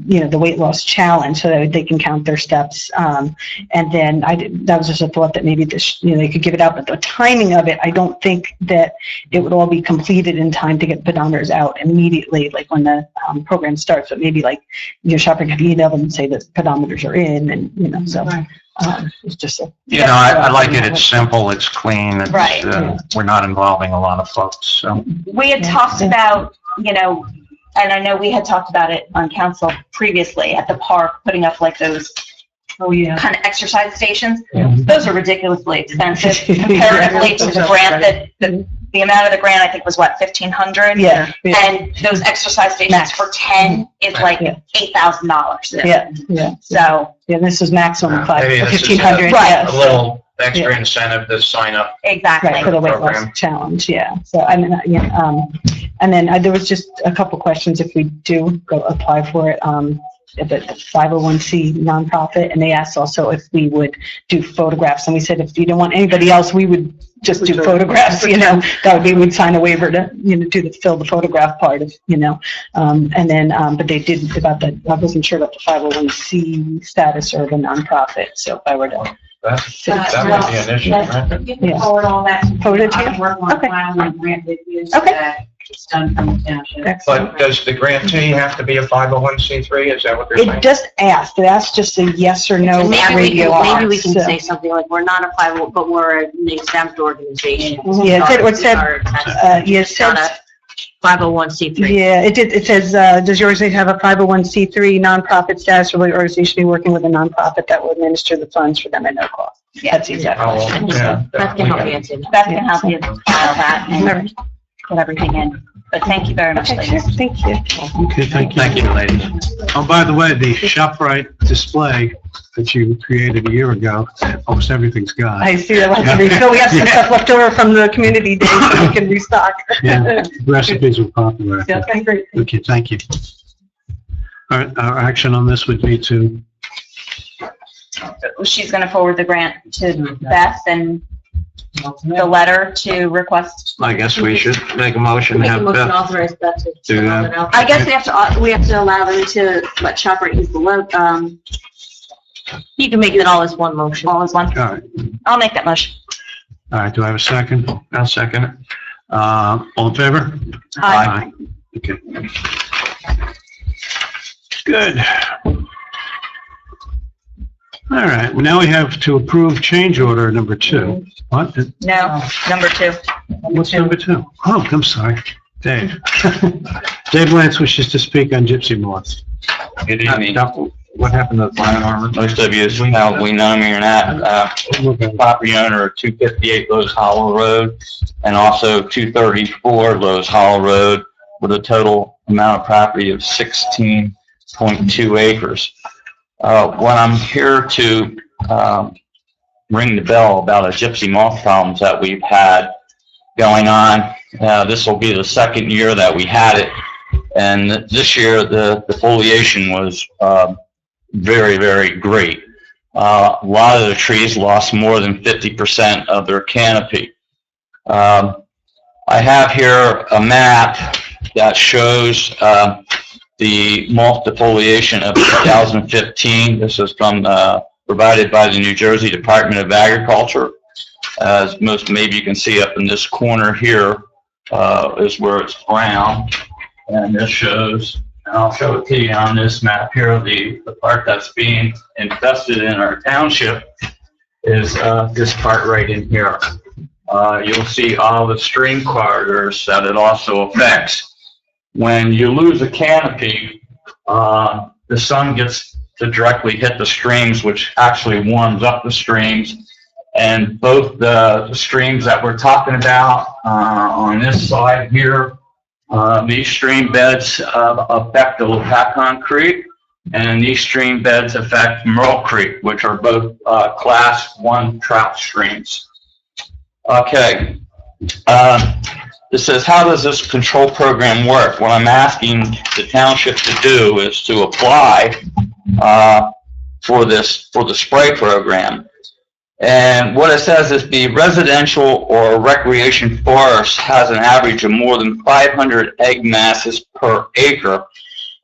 you know, the weight loss challenge, so that they can count their steps. And then that was just a thought that maybe this, you know, they could give it out, but the timing of it, I don't think that it would all be completed in time to get pedometers out immediately, like when the program starts. But maybe like your shopper could email them and say that pedometers are in, and you know, so. It's just a. You know, I like it. It's simple. It's clean. It's, Right. We're not involving a lot of folks, so. We had talked about, you know, and I know we had talked about it on council previously at the park, putting up like those kind of exercise stations. Those are ridiculously expensive comparatively to the grant that, the amount of the grant, I think, was what, $1,500? Yeah. And those exercise stations for 10 is like $8,000. Yeah. So, Yeah, this is maximum Maybe this is 1,500. Right. yes. A little extra incentive to sign up. exactly. Right, for the weight loss Program. challenge, yeah. So, I mean, and then there was just a couple questions if we do go apply for it, the 501c nonprofit, and they asked also if we would do photographs, and we said if you didn't want anybody else, we would just do photographs, you know, that would be, we'd sign a waiver to, you know, fill the photograph part of, you know, and then, but they did about the, I wasn't sure about the 501c status or the nonprofit, so if I were to. That might be an issue, right? You can forward all that. Forward it to you? I can work on Okay. filing grant with you, so Okay. that it's done from the township. Excellent. But does the grantee have to be a 501c3? Is that what they're saying? It just asked, just a yes or no radio. Maybe we can so. say something like, we're not a 50, but we're an exempt organization. Yeah, it said, it said, Not a 501c3. yeah, it did, it says, does your organization have a 501c3 nonprofit status, or will your organization be working with a nonprofit that will administer the funds for them at no cost? That's the exact Oh, question. yeah. That can help you answer that. Beth can help you file that and put everything in. But thank you very much, Okay, sure, ladies. thank you. Okay, thank you. Thank you, ladies. Oh, by the way, the ShopRite display that you created a year ago, almost everything's gone. I see that wants to refill. We have some stuff left over from the community day, so we can restock. Yeah, recipes were popular. I think. Okay, great. Okay, thank you. All right, our action on this would be to, She's gonna forward the grant to Beth and the letter to request. I guess we should make a motion to Make a have motion to Beth authorize Beth to. do that. I guess we have to allow them to let ShopRite use the you can make it all as one motion. All as one? all right, I'll make that motion. all right, do I have a second? I'll second it. All in favor? Aye. Okay. Good. All right, well, now we have to approve change order number 2. What? No, number 2. What's number 2? Oh, I'm sorry. Dave. Dave Lance wishes to speak on gypsy moths. Good evening. What happened to the fire alarm? Most of you probably know me or not. Property owner of 258 Lowe's Hollow Road and also 234 Lowe's Hollow Road with a total amount of property of 16.2 acres. When I'm here to ring the bell about a gypsy moth problems that we've had going on, this will be the second year that we had it. And this year, the foliation was very, very great. A lot of the trees lost more than 50% of their canopy. I have here a map that shows the moth defoliation of 2015. This is from provided by the New Jersey Department of Agriculture. As most maybe you can see up in this corner here is where it's brown. And this shows, and I'll show it to you on this map here, the part that's being infested in our township is this part right in here. You'll see all the stream corridors that it also affects. When you lose a canopy, the sun gets to directly hit the streams, which actually warms up the streams. And both the streams that we're talking about on this side here, these stream beds affect the Lopatcong Creek, and these stream beds affect Merle Creek, which are both Class 1 trout streams. Okay. It says, how does this control program work? What I'm asking the township to do is to apply for the spray program. And what it says is the residential or recreation forest has an average of more than 500 egg masses per acre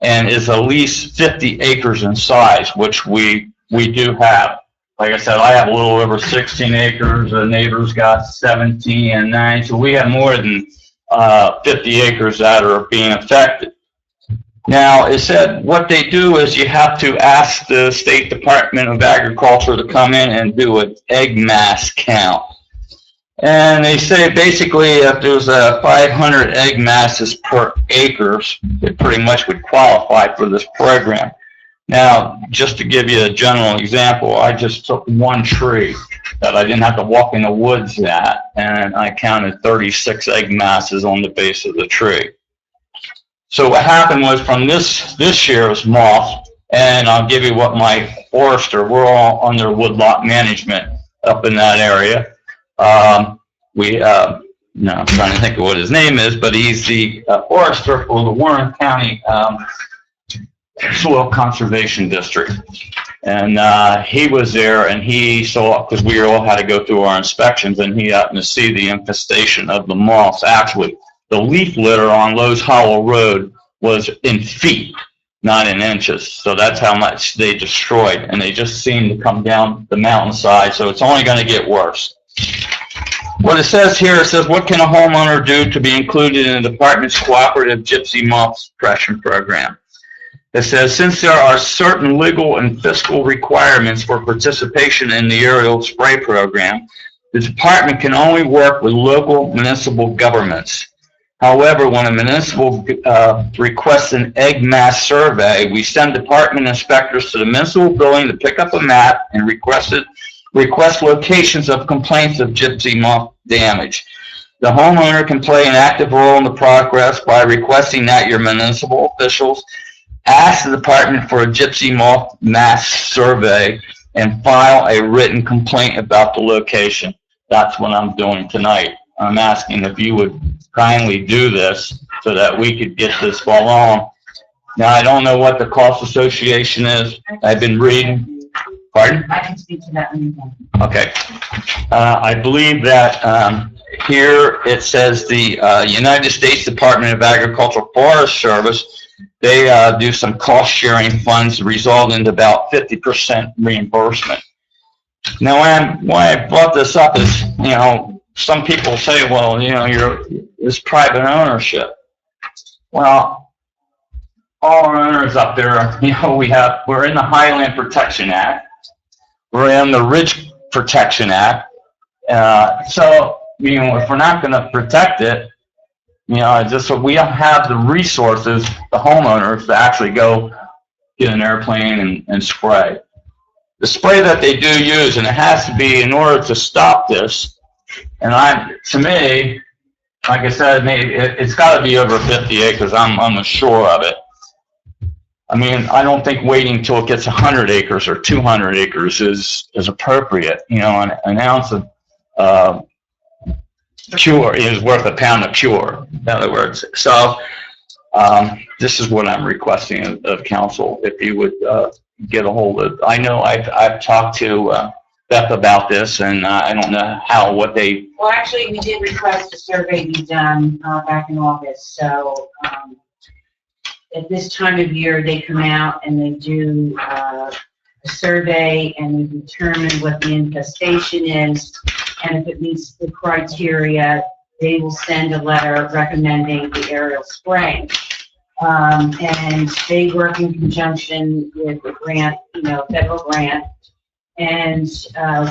and is at least 50 acres in size, which we do have. Like I said, I have a little over 16 acres. The neighbor's got 17 and 9, so we have more than 50 acres that are being affected. Now, it said what they do is you have to ask the State Department of Agriculture to come in and do an egg mass count. And they say basically if there's 500 egg masses per acres, it pretty much would qualify for this program. Now, just to give you a general example, I just took one tree that I didn't have to walk in the woods at, and I counted 36 egg masses on the base of the tree. So what happened was from this year's moth, and I'll give you what my forester, we're all under woodlot management up in that area. I'm trying to think of what his name is, but he's the forester for the Warren County Soil Conservation District. And he was there and he saw, because we all had to go through our inspections, and he happened to see the infestation of the moths. Actually, the leaf litter on Lowe's Hollow Road was in feet, not in inches. So that's how much they destroyed. And they just seemed to come down the mountainside. So it's only going to get worse. What it says here, it says, what can a homeowner do to be included in the department's cooperative gypsy moth suppression program? It says, since there are certain legal and fiscal requirements for participation in the aerial spray program, the department can only work with local municipal governments. However, when a municipal requests an egg mass survey, we send department inspectors to the municipal building to pick up a map and request locations of complaints of gypsy moth damage. The homeowner can play an active role in the progress by requesting that your municipal officials ask the department for a gypsy moth mass survey and file a written complaint about the location. That's what I'm doing tonight. I'm asking if you would kindly do this so that we could get this ball on. Now, I don't know what the cost association is. I've been reading. Pardon? I can speak to that when you can. Okay. I believe that here it says the United States Department of Agricultural Forest Service, they do some cost-sharing funds resulting in about 50% reimbursement. Now, when I brought this up is, you know, some people say, well, you know, it's private ownership. Well, all our owners up there, you know, we're in the Highland Protection Act. We're in the Ridge Protection Act. So, you know, if we're not going to protect it, you know, just so we don't have the resources, the homeowners, to actually go get an airplane and spray. The spray that they do use, and it has to be in order to stop this, and to me, like I said, maybe it's got to be over 50 acres. I'm sure of it. I mean, I don't think waiting until it gets 100 acres or 200 acres is appropriate. You know, an ounce of pure is worth a pound of pure, in other words. So this is what I'm requesting of council, if you would get a hold of. I know I've talked to Beth about this, and I don't know what they. Well, actually, we did request a survey be done back in August, so at this time of year, they come out and they do a survey and they determine what the infestation is, and if it meets the criteria, they will send a letter recommending the aerial spraying. And they work in conjunction with the grant, you know, federal grant. And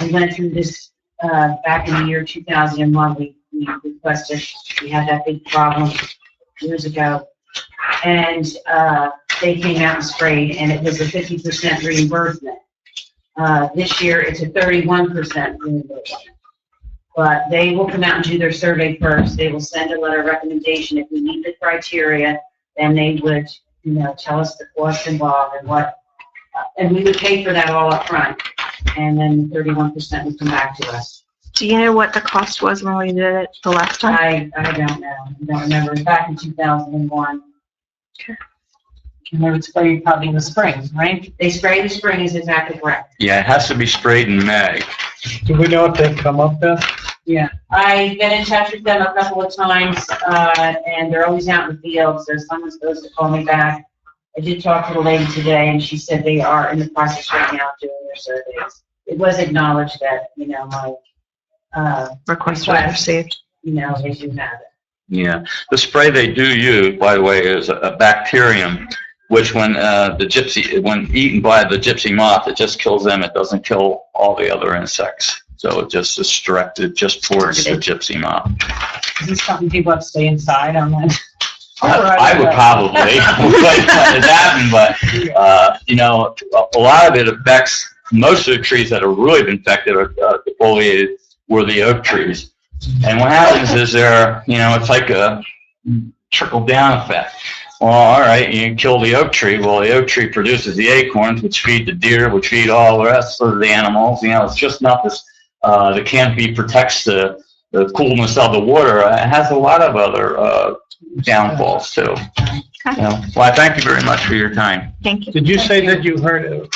we went through this back in the year 2001. We requested, we had that big problem years ago. And they came out and sprayed, and it was a 50% reimbursement. This year, it's a 31% reimbursement. But they will come out and do their survey first. They will send a letter of recommendation. If we meet the criteria, then they would, you know, tell us the cost involved and what, and we would pay for that all up front. And then 31% would come back to us. Do you know what the cost was when we did it the last time? I don't know. I don't remember. It was back in 2001. Okay. And they would spray probably in the spring, right? They spray in the spring, is exactly correct. Yeah, it has to be sprayed in May. Do we know if they come up there? Yeah. I've been in touch with them a couple of times, and they're always out in the field, so someone's supposed to call me back. I did talk to the lady today, and she said they are in the process right now of doing their surveys. It was acknowledged that, you know, my Request was received. You know, they do have it. Yeah, the spray they do use, by the way, is a bacterium, which when eaten by the gypsy moth, it just kills them. It doesn't kill all the other insects. So it just is directed just towards the gypsy moth. Is this something people have to stay inside on that? I would probably let it happen, but you know, a lot of it affects most of the trees that have really been affected are defoliated were the oak trees. And what happens is it's like a trickle down effect. Well, all right, you kill the oak tree. Well, the oak tree produces the acorns, which feed the deer, which feed all the rest of the animals. You know, it's just not this. The canopy protects the coolness of the water. It has a lot of other downfalls too. You know, well, I thank you very much for your time. Thank you. Did you say that you heard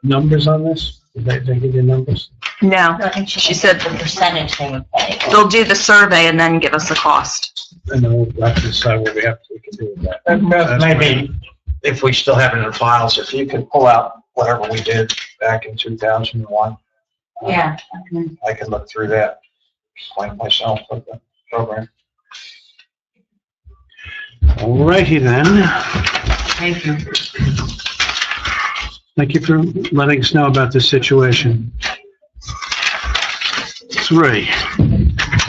numbers on this? Did they give you numbers? No. I think She said the percentage they would pay. they'll do the survey and then give us the cost. And then we'll have to decide what we can do with that. And Beth, That's maybe if we still have it in the files, if you could pull out whatever we did back in 2001. Yeah. I can look through that, explain myself with the program. All righty then. Thank you. Thank you for letting us know about this situation. 3,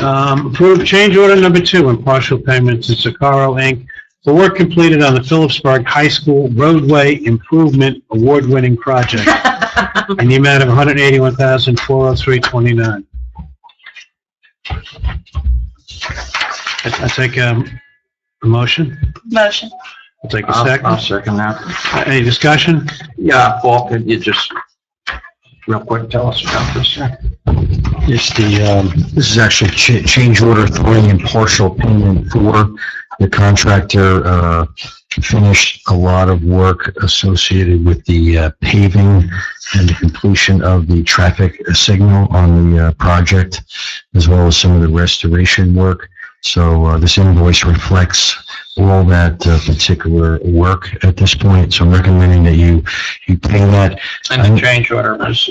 approve change order number 2 and partial payment to Sakaro Inc. for work completed on the Phillipsburg High School roadway improvement award-winning project in the amount of $181,403.29. I take a motion. Motion. I'll take a I'll second. second that. Any discussion? Yeah, Paul, could you just real quick tell us about this? It's this is actually change order 3 and partial payment 4. The contractor finished a lot of work associated with the paving and the completion of the traffic signal on the project, as well as some of the restoration work. So this invoice reflects all that particular work at this point. So I'm recommending that you pay that. And the change order was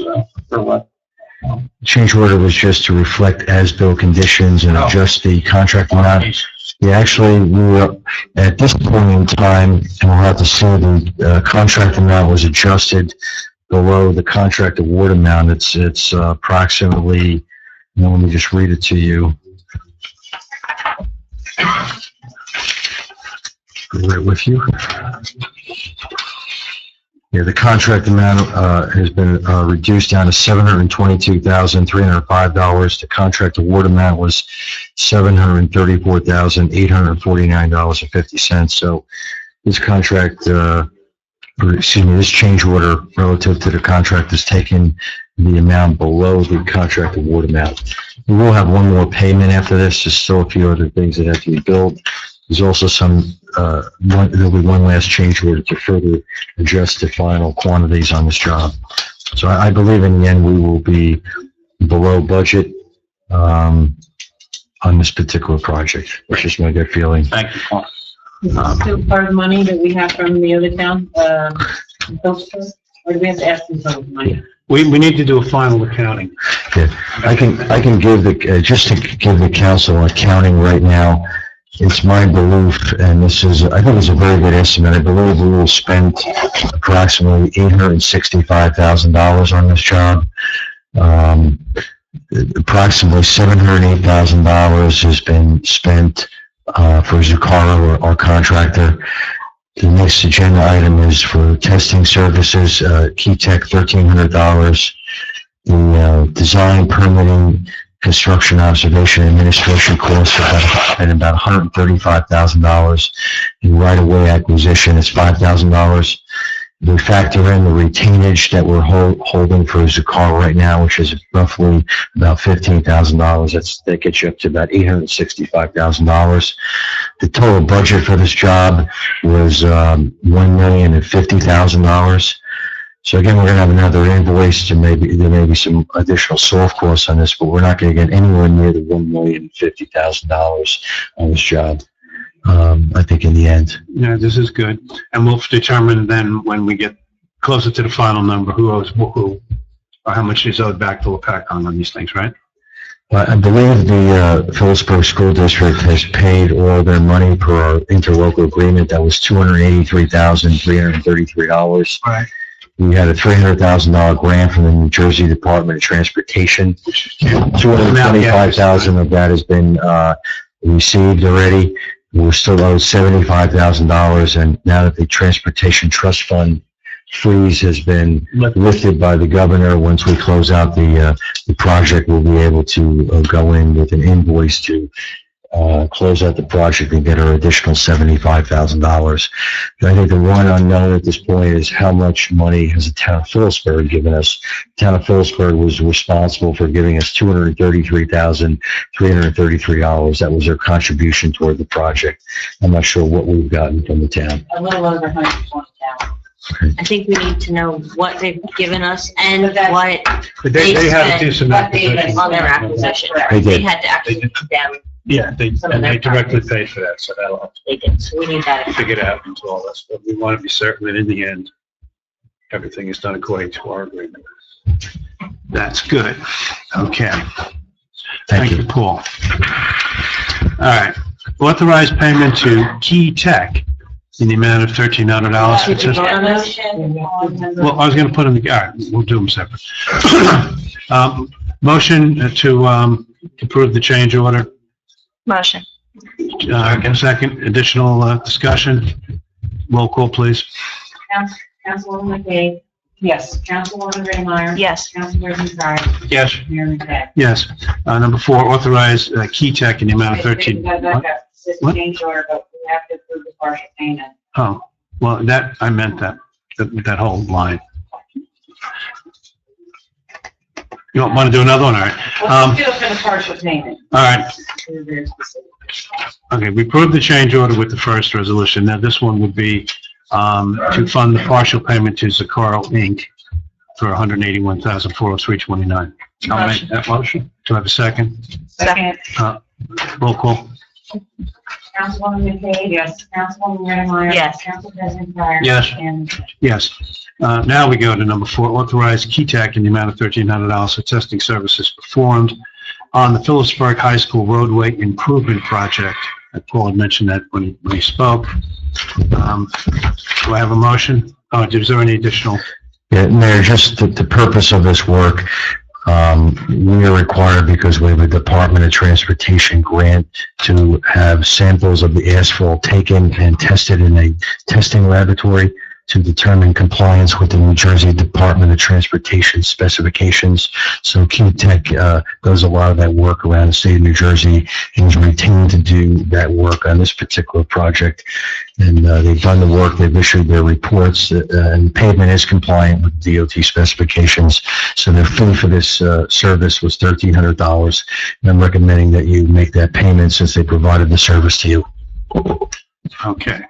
for what? Change order was just to reflect as-built conditions and adjust the contract amount. Yeah, actually, we were, at this point in time, and we'll have to see, the contract amount was adjusted below the contract award amount. It's approximately, let me just read it to you. Right with you. Yeah, the contract amount has been reduced down to $722,305. The contract award amount was $734,849.50. So this contract, this change order relative to the contract has taken the amount below the contract award amount. We will have one more payment after this. There's still a few other things that have to be billed. There's also some, there'll be one last change order to further adjust the final quantities on this job. So I believe in the end we will be below budget on this particular project, which is my gut feeling. Thank you, Paul. Still part of the money that we have from the other town, Phillipsburg, or do we have to ask them for the money? We need to do a final accounting. Yeah, I can give just to give the council accounting right now. It's my belief, and this is, I think it's a very good estimate. I believe we will spend approximately $865,000 on this job. Approximately $708,000 has been spent for Zucaro, our contractor. The next agenda item is for testing services, Key Tech, $1,300. The design, permitting, construction, observation, administration costs are about $135,000. In right-of-way acquisition is $5,000. We factor in the retainage that we're holding for Zucaro right now, which is roughly about $15,000. That gets you up to about $865,000. The total budget for this job was $1,050,000. So again, we're going to have another invoice there may be some additional soft costs on this, but we're not going to get anywhere near the $1,050,000 on this job. I think in the end. Yeah, this is good. And we'll determine then when we get closer to the final number, who owes who, or how much is owed back to Lopatcong on these things, right? I believe the Phillipsburg School District has paid all their money per our interlocal agreement. That was $283,333. Right. We had a $300,000 grant from the New Jersey Department of Transportation. $225,000 of that has been received already. We're still owed $75,000, and now that the Transportation Trust Fund freeze has been lifted by the governor, once we close out the project, we'll be able to go in with an invoice to close out the project and get our additional $75,000. I think the one unknown at this point is how much money has the town of Phillipsburg given us. The town of Phillipsburg was responsible for giving us $233,333. That was their contribution toward the project. I'm not sure what we've gotten from the town. A little over 120,000. I think we need to know what they've given us and what They had to do some what they acquisition. on their acquisition. They did. They had to actually put down, Yeah, they directly paid for that, so that'll have they did, so we need that. to figure it out into all this. But we want to be certain that in the end, everything is done according to our agreement. That's good. Okay. Thank you, Paul. All right. Authorized payment to Key Tech in the amount of $1,300. Did you vote on this? Well, I was going to put them, all right, we'll do them separate. Motion to approve the change order. Motion. Second, additional discussion. Roll call, please. Councilwoman McKay, Yes. Councilwoman Whitmire. Yes. Council President Cryder. Yes. Mayor McKay. Yes. Number 4, authorize Key Tech in the amount of 13. Back What? up. This is What? change order, but we have to approve the partial payment. Oh, well, I meant that whole line. You want to do another one? All right. Let's do it for the partial payment. All right. We're very specific. Okay, we approved the change order with the first resolution. Now, this one would be to fund the partial payment to Zaccaro Inc. for $181,403.29. I'll make that motion. Do I have a second? Second. Roll call. Councilwoman McKay. Yes. Councilwoman Whitmire. Yes. Council President Cryder. Yes. And Yes. Now we go to number 4, authorize Key Tech in the amount of $1,300 for testing services performed on the Phillipsburg High School roadway improvement project. Paul had mentioned that when he spoke. Do I have a motion? Oh, is there any additional? Yeah, Mayor, just the purpose of this work, we are required because we have a Department of Transportation grant to have samples of the asphalt taken and tested in a testing laboratory to determine compliance with the New Jersey Department of Transportation specifications. So Key Tech does a lot of that work around the state of New Jersey and is retained to do that work on this particular project. And they've done the work, they've issued their reports, and pavement is compliant with DOT specifications. So their fee for this service was $1,300. And I'm recommending that you make that payment since they provided the service to you. Okay.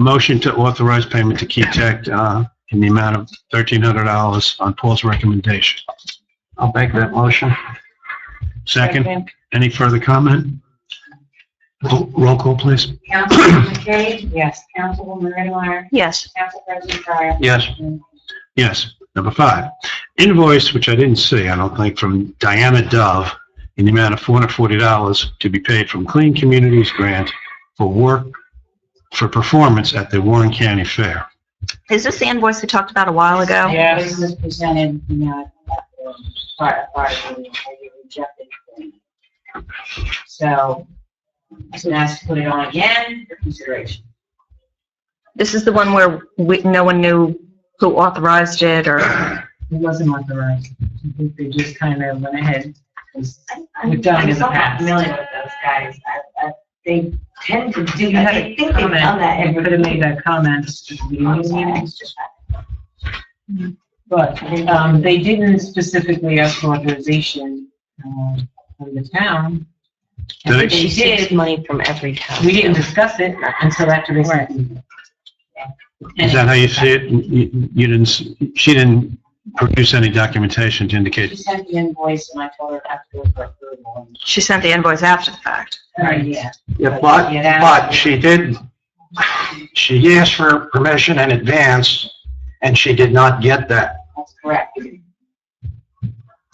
Motion to authorize payment to Key Tech in the amount of $1,300 on Paul's recommendation. I'll make that motion. Second. Any further comment? Roll call, please. Councilwoman McKay. Yes. Councilwoman Whitmire. Yes. Council President Cryder. Yes. Yes. Number 5, invoice, which I didn't see, I don't think, from Diana Dove in the amount of $440 to be paid from Clean Communities Grant for work for performance at the Warren County Fair. Is this the invoice we talked about a while ago? Yeah, this was presented, prior to you rejected. So, I was asked to put it on again for consideration. This is the one where no one knew who authorized it, or? It wasn't authorized. I think they just kind of went ahead. We've done it in the past. I'm not familiar with those guys. They tend to do, I think they've done that. You could have made that comment. But they didn't specifically ask for authorization from the town. Did they? She takes money from every town. We didn't discuss it until after they sent it. Is that how you see it? She didn't produce any documentation to She indicate. sent the invoice and I told her to go for approval. She sent the invoice after the fact. Right, yeah. Yeah, but she asked for permission in advance, and she did not get that. That's correct.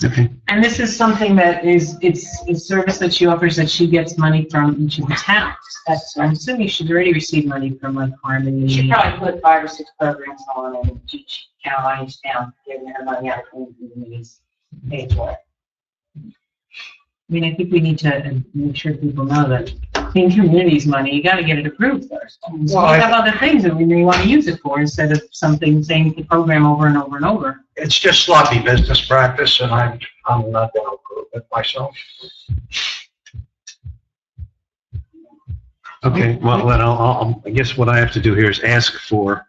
Okay. And this is something that it's a service that she offers that she gets money from each of the towns. I'm assuming she's already received money from like Harmony. She probably put 5 or 6 programs on and each town, giving her money out of communities, paid for it. I mean, I think we need to make sure people know that in communities money, you gotta get it approved first. So we have other things that we may want to use it for instead of saying the program over and over and over. It's just sloppy business practice, and I'm not going to approve it myself. Okay, well, then I guess what I have to do here is ask for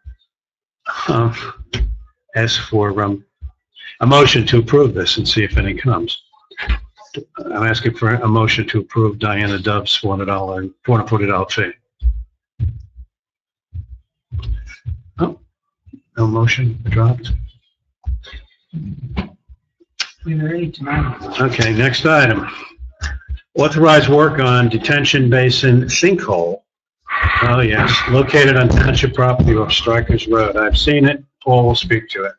a motion to approve this and see if any comes. I'm asking for a motion to approve Diana Dove's $440 fee. Oh, no motion dropped. We've already tonight. Okay, next item. Authorize work on detention basin sinkhole. Oh, yes, located on township property off Strikers Road. I've seen it. Paul will speak to it.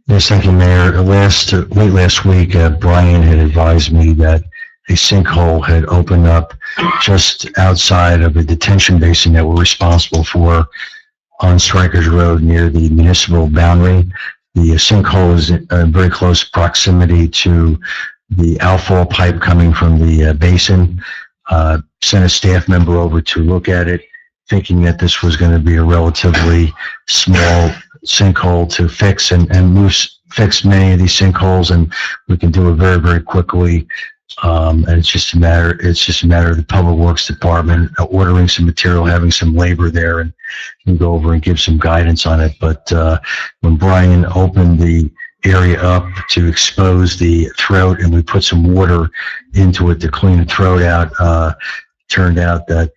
Yes, thank you, Mayor. Late last week, Brian had advised me that a sinkhole had opened up just outside of a detention basin that we're responsible for on Strikers Road near the municipal boundary. The sinkhole is in very close proximity to the outfall pipe coming from the basin. Sent a staff member over to look at it, thinking that this was going to be a relatively small sinkhole to fix and fix many of these sinkholes, and we can do it very, very quickly. And it's just a matter of the Public Works Department ordering some material, having some labor there, and go over and give some guidance on it. But when Brian opened the area up to expose the throat, and we put some water into it to clean the throat out, turned out that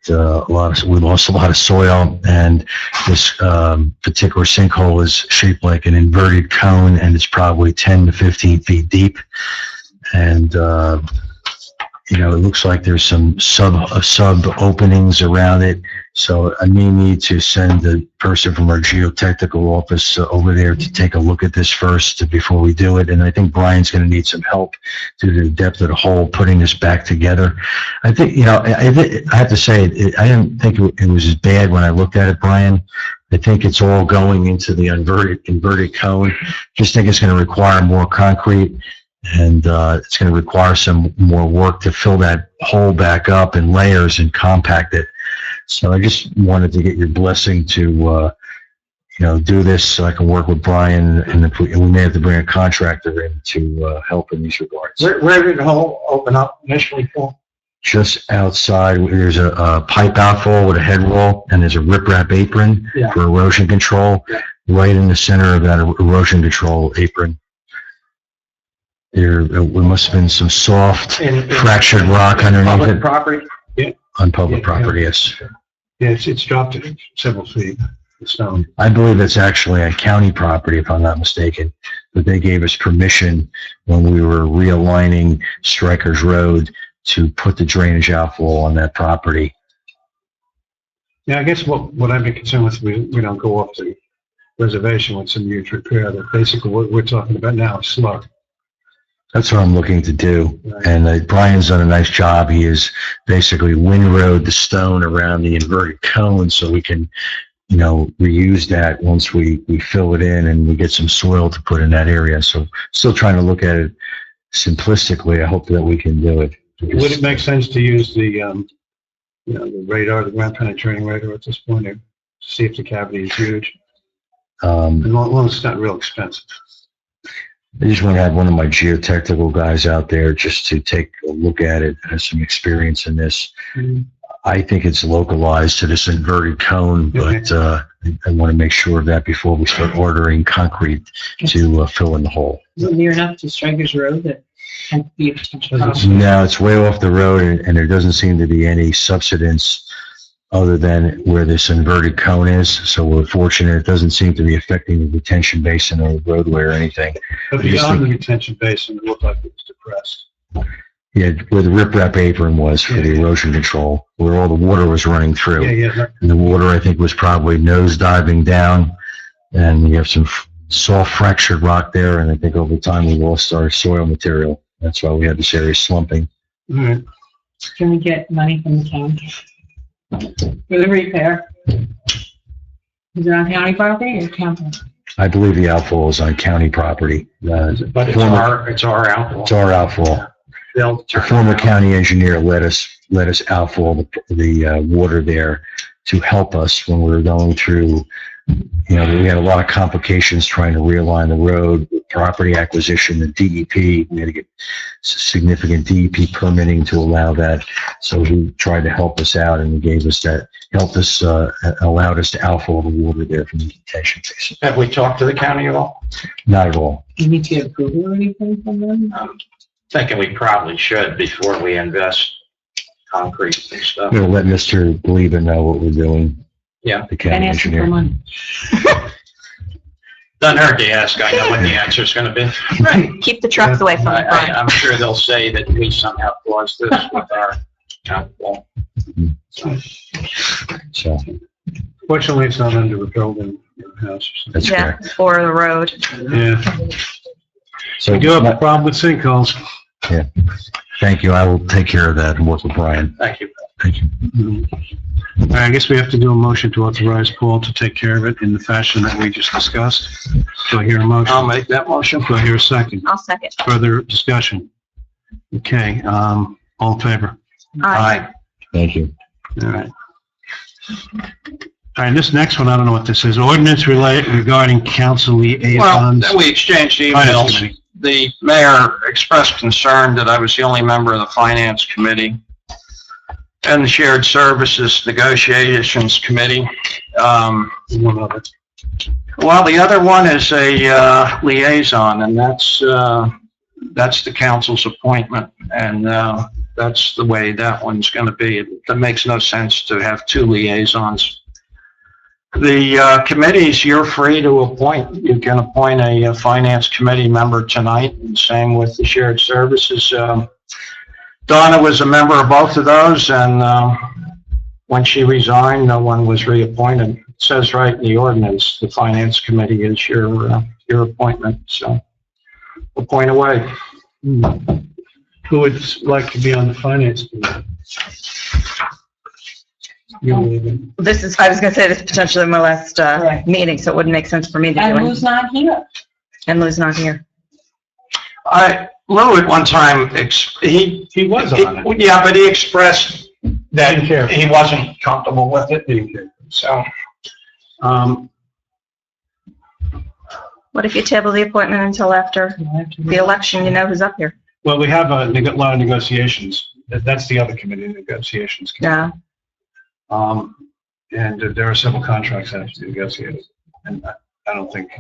we lost a lot of soil, and this particular sinkhole is shaped like an inverted cone, and it's probably 10 to 15 feet deep. And it looks like there's some sub openings around it. So I may need to send the person from our geotechnical office over there to take a look at this first before we do it. And I think Brian's going to need some help due to the depth of the hole, putting this back together. I think, I have to say, I didn't think it was as bad when I looked at it, Brian. I think it's all going into the inverted cone. Just think it's going to require more concrete. And it's going to require some more work to fill that hole back up in layers and compact it. So I just wanted to get your blessing to, do this so I can work with Brian, and we may have to bring a contractor in to help in these regards. Where did the hole open up initially for? Just outside, there's a pipe outfall with a head wall, and there's a riprap apron for erosion control. Right in the center of that erosion control apron. There must have been some soft, fractured rock underneath Public it. property? Yeah. On public property, yes. Yeah, it's dropped it several feet, the stone. I believe it's actually on county property, if I'm not mistaken, but they gave us permission when we were realigning Strikers Road to put the drainage outfall on that property. Yeah, I guess what I'd be concerned with, we don't go off the reservation with some huge repair, that basically what we're talking about now is slug. That's what I'm looking to do. And Brian's done a nice job. He has basically windrowed the stone around the inverted cone so we can, reuse that once we fill it in and we get some soil to put in that area. So still trying to look at it simplistically. I hope that we can do it. Would it make sense to use the radar, the ground penetrating radar at this point, to see if the cavity is huge? As long as it's not real expensive. I just want to have one of my geotechnical guys out there just to take a look at it, has some experience in this. I think it's localized to this inverted cone, but I want to make sure of that before we start ordering concrete to fill in the hole. Is it near enough to Strikers Road that can be a potential problem? No, it's way off the road, and there doesn't seem to be any subsidence other than where this inverted cone is. So we're fortunate it doesn't seem to be affecting the retention basin or the roadway or anything. But beyond the retention basin, it looked like it was depressed. Yeah, where the riprap apron was for the erosion control, where all the water was running through. And the water, I think, was probably nose diving down, and you have some soft fractured rock there, and I think over time we lost our soil material. That's why we had this area slumping. All right. Can we get money from the county for the repair? Is it on county property or county? I believe the outfall is on county property. But it's our outfall. It's our outfall. The former county engineer let us outfall the water there to help us when we were going through. We had a lot of complications trying to realign the road, property acquisition, the DEP. We had to get significant DEP permitting to allow that. So he tried to help us out, and he gave us that, allowed us to outfall the water there from the detention basin. Have we talked to the county at all? Not at all. Do you need to get approval or anything from them? Thinking we probably should before we invest concrete and stuff. We'll let Mr. Gleba know what we're doing. Yeah. The county And ask them for engineer. money. Doesn't hurt to ask. I know what the answer is going to be. Right, keep the trucks away from the front. I'm sure they'll say that we somehow caused this with our outfall. So Fortunately, it's not under a building or a house or something. that's Yeah, correct. or the road. Yeah. So We do have a problem with sinkholes. Yeah. Thank you. I will take care of that and work with Brian. Thank you. Thank you. All right, I guess we have to do a motion to authorize Paul to take care of it in the fashion that we just discussed. Do I hear a motion? I'll make that motion. Do I hear a second? I'll second. Further discussion? Okay, all in favor? Aye. Thank you. All right. All right, this next one, I don't know what this is. Ordinance regarding council liaisons. Well, we exchanged Finance emails. committee. The mayor expressed concern that I was the only member of the finance committee and the shared services negotiations committee. One other. Well, the other one is a liaison, and that's the council's appointment, and that's the way that one's going to be. It makes no sense to have two liaisons. The committees, you're free to appoint. You can appoint a finance committee member tonight, and same with the shared services. Donna was a member of both of those, and when she resigned, no one was reappointed. It says right in the ordinance, the finance committee is your appointment, so appoint away. Who would like to be on the finance committee? I was gonna say this is potentially my last, meeting, so it wouldn't make sense for me to do And it. who's not here? And Lou's not here. Lou at one time, he was on it. Yeah, but he expressed that he wasn't comfortable with it, so. What if you table the appointment until after the election, you know who's up here? Well, we have a lot of negotiations. That's the other committee, negotiations. Yeah. And there are several contracts that have to be negotiated. And I don't think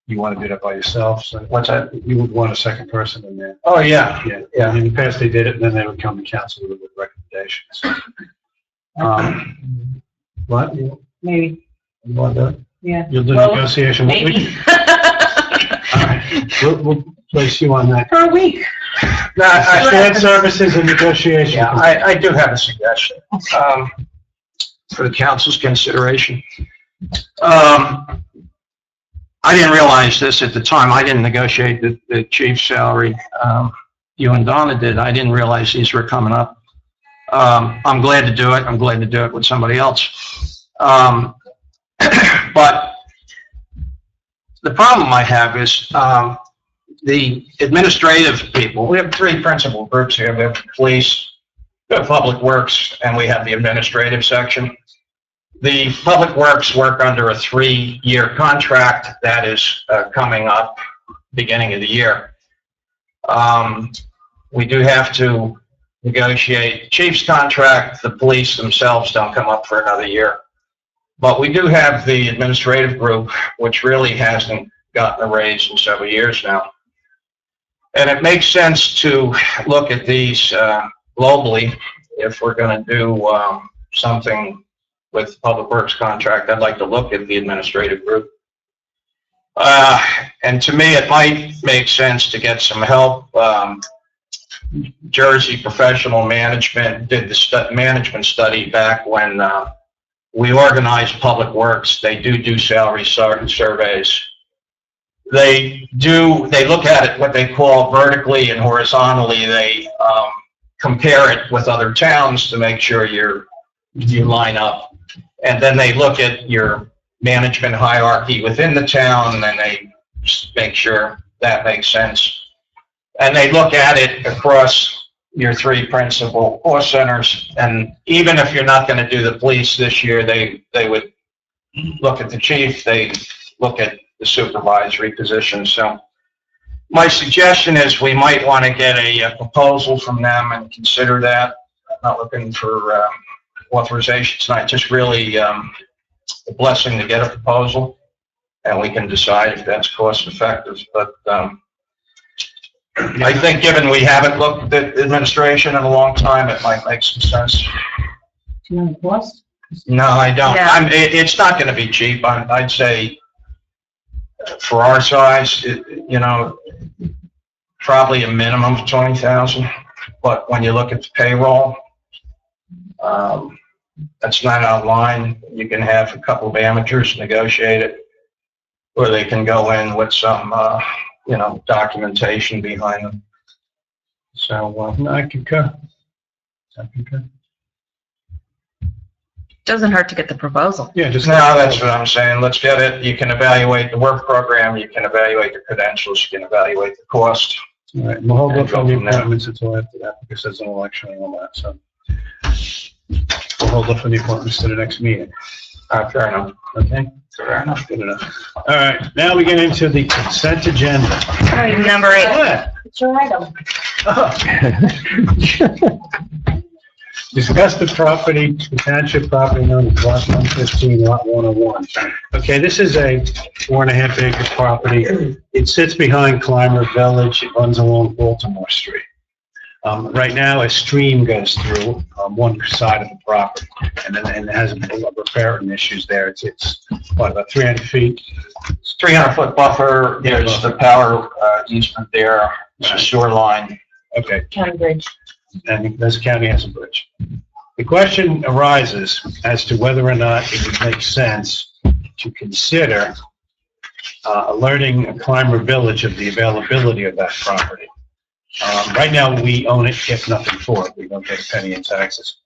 you want to do that by yourself, so. What's that? You would want a second person in there. Oh, yeah. Yeah. In the past, they did it, and then they would come to council with recommendations. What? Maybe, You want that? yeah. You'll do Well, negotiation. Maybe. All right. We'll place you on that. For a week. Shared services and negotiation. Yeah, I do have a suggestion, for the council's consideration. I didn't realize this at the time. I didn't negotiate the chief's salary. You and Donna did. I didn't realize these were coming up. I'm glad to do it. I'm glad to do it with somebody else. But the problem I have is, the administrative people, we have three principal groups here. We have police, we have public works, and we have the administrative section. The public works work under a 3-year contract that is coming up beginning of the year. We do have to negotiate the chief's contract. The police themselves don't come up for another year. But we do have the administrative group, which really hasn't gotten a raise in several years now. And it makes sense to look at these globally if we're going to do something with the Public Works contract. I'd like to look at the administrative group. And to me, it might make sense to get some help. Jersey Professional Management did the management study back when we organized Public Works. They do salary surveys. They look at it what they call vertically and horizontally. They compare it with other towns to make sure you line up. And then they look at your management hierarchy within the town, and they just make sure that makes sense. And they look at it across your three principal cost centers. And even if you're not going to do the police this year, they would look at the chief, they look at the supervisory position. So my suggestion is we might want to get a proposal from them and consider that. I'm not looking for authorization tonight, just really a blessing to get a proposal, and we can decide if that's cost effective. But I think given we haven't looked at administration in a long time, it might make some sense. Do you want the cost? No, I don't. Yeah. It's not going to be cheap. I'd say for our size, probably a minimum of 20,000. But when you look at the payroll, that's not outlined. You can have a couple of amateurs negotiate it, or they can go in with some, documentation behind them. So, I concur. Doesn't hurt to get the proposal. Yeah, just. No, that's what I'm saying. Let's get it. You can evaluate the work program, you can evaluate the credentials, you can evaluate the cost. All right, we'll hold off on the And go from there. appointments until after that, because there's an election and all that, so. We'll hold off on the appointments to the next meeting. Fair enough. Okay? Fair enough. Good enough. All right, now we get into the consent agenda. Number 8. What? It's your item. Discuss the property, the township property known as Block 115, Lot 101. Okay, this is a 4.5 acre property. It sits behind Clymer Village. It runs along Baltimore Street. Right now, a stream goes through one side of the property, and then it has repairing issues there. It's what, about 300 feet? 300-foot buffer, there's the power easement there, there's a sewer line. Okay. County Bridge. And this county has a bridge. The question arises as to whether or not it would make sense to consider alerting Clymer Village of the availability of that property. Right now, we own it, get nothing for it. We don't get a penny in taxes.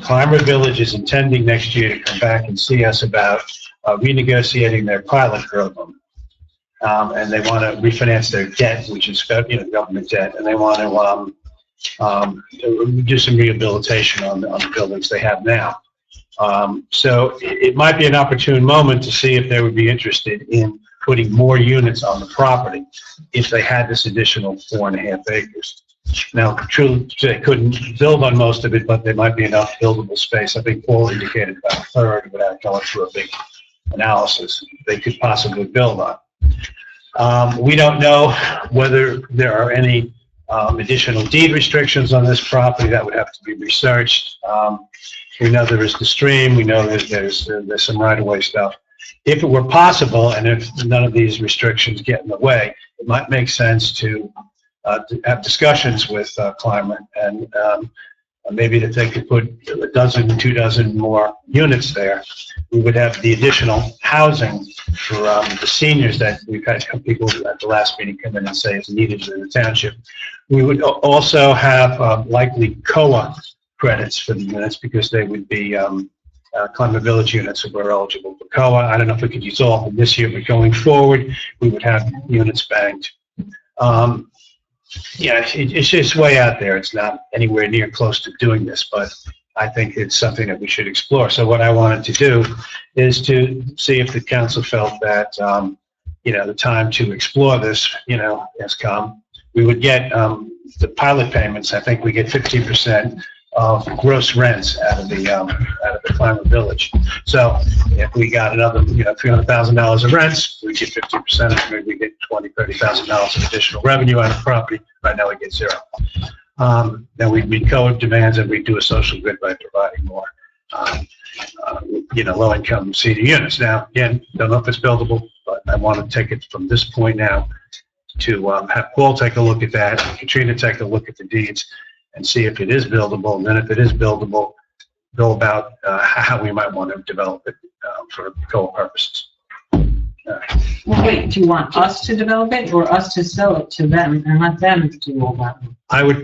Clymer Village is intending next year to come back and see us about renegotiating their pilot program. And they want to refinance their debt, which is, government debt, and they want to do some rehabilitation on the buildings they have now. So it might be an opportune moment to see if they would be interested in putting more units on the property if they had this additional 4.5 acres. Now, true, they couldn't build on most of it, but there might be enough buildable space. I think Paul indicated about a third without going through a big analysis they could possibly build on. We don't know whether there are any additional deed restrictions on this property. That would have to be researched. We know there is the stream. We know that there's some right-of-way stuff. If it were possible, and if none of these restrictions get in the way, it might make sense to have discussions with Clymer and maybe that they could put a dozen, 2 dozen more units there. We would have the additional housing for the seniors that we've had some people at the last meeting come in and say is needed in the township. We would also have likely COA credits for the units because they would be Clymer Village units that were eligible for COA. I don't know if we could use all of them this year, but going forward, we would have units banked. It's just way out there. It's not anywhere near close to doing this, but I think it's something that we should explore. So what I wanted to do is to see if the council felt that, the time to explore this, has come. We would get the pilot payments. I think we get 15% of gross rents out of the Clymer Village. So if we got another, $300,000 of rents, we get 50% of it. Maybe we get $20,000, $30,000 of additional revenue out of the property. Right now we get zero. Then we'd meet code demands and we'd do a social good by providing more, low-income senior units. Now, again, don't know if it's buildable, but I want to take it from this point now to have Paul take a look at that, and Katrina take a look at the deeds, and see if it is buildable, and then if it is buildable, go about how we might want to develop it for co purposes. Well, wait, do you want us to develop it or us to sell it to them and let them do all that? I would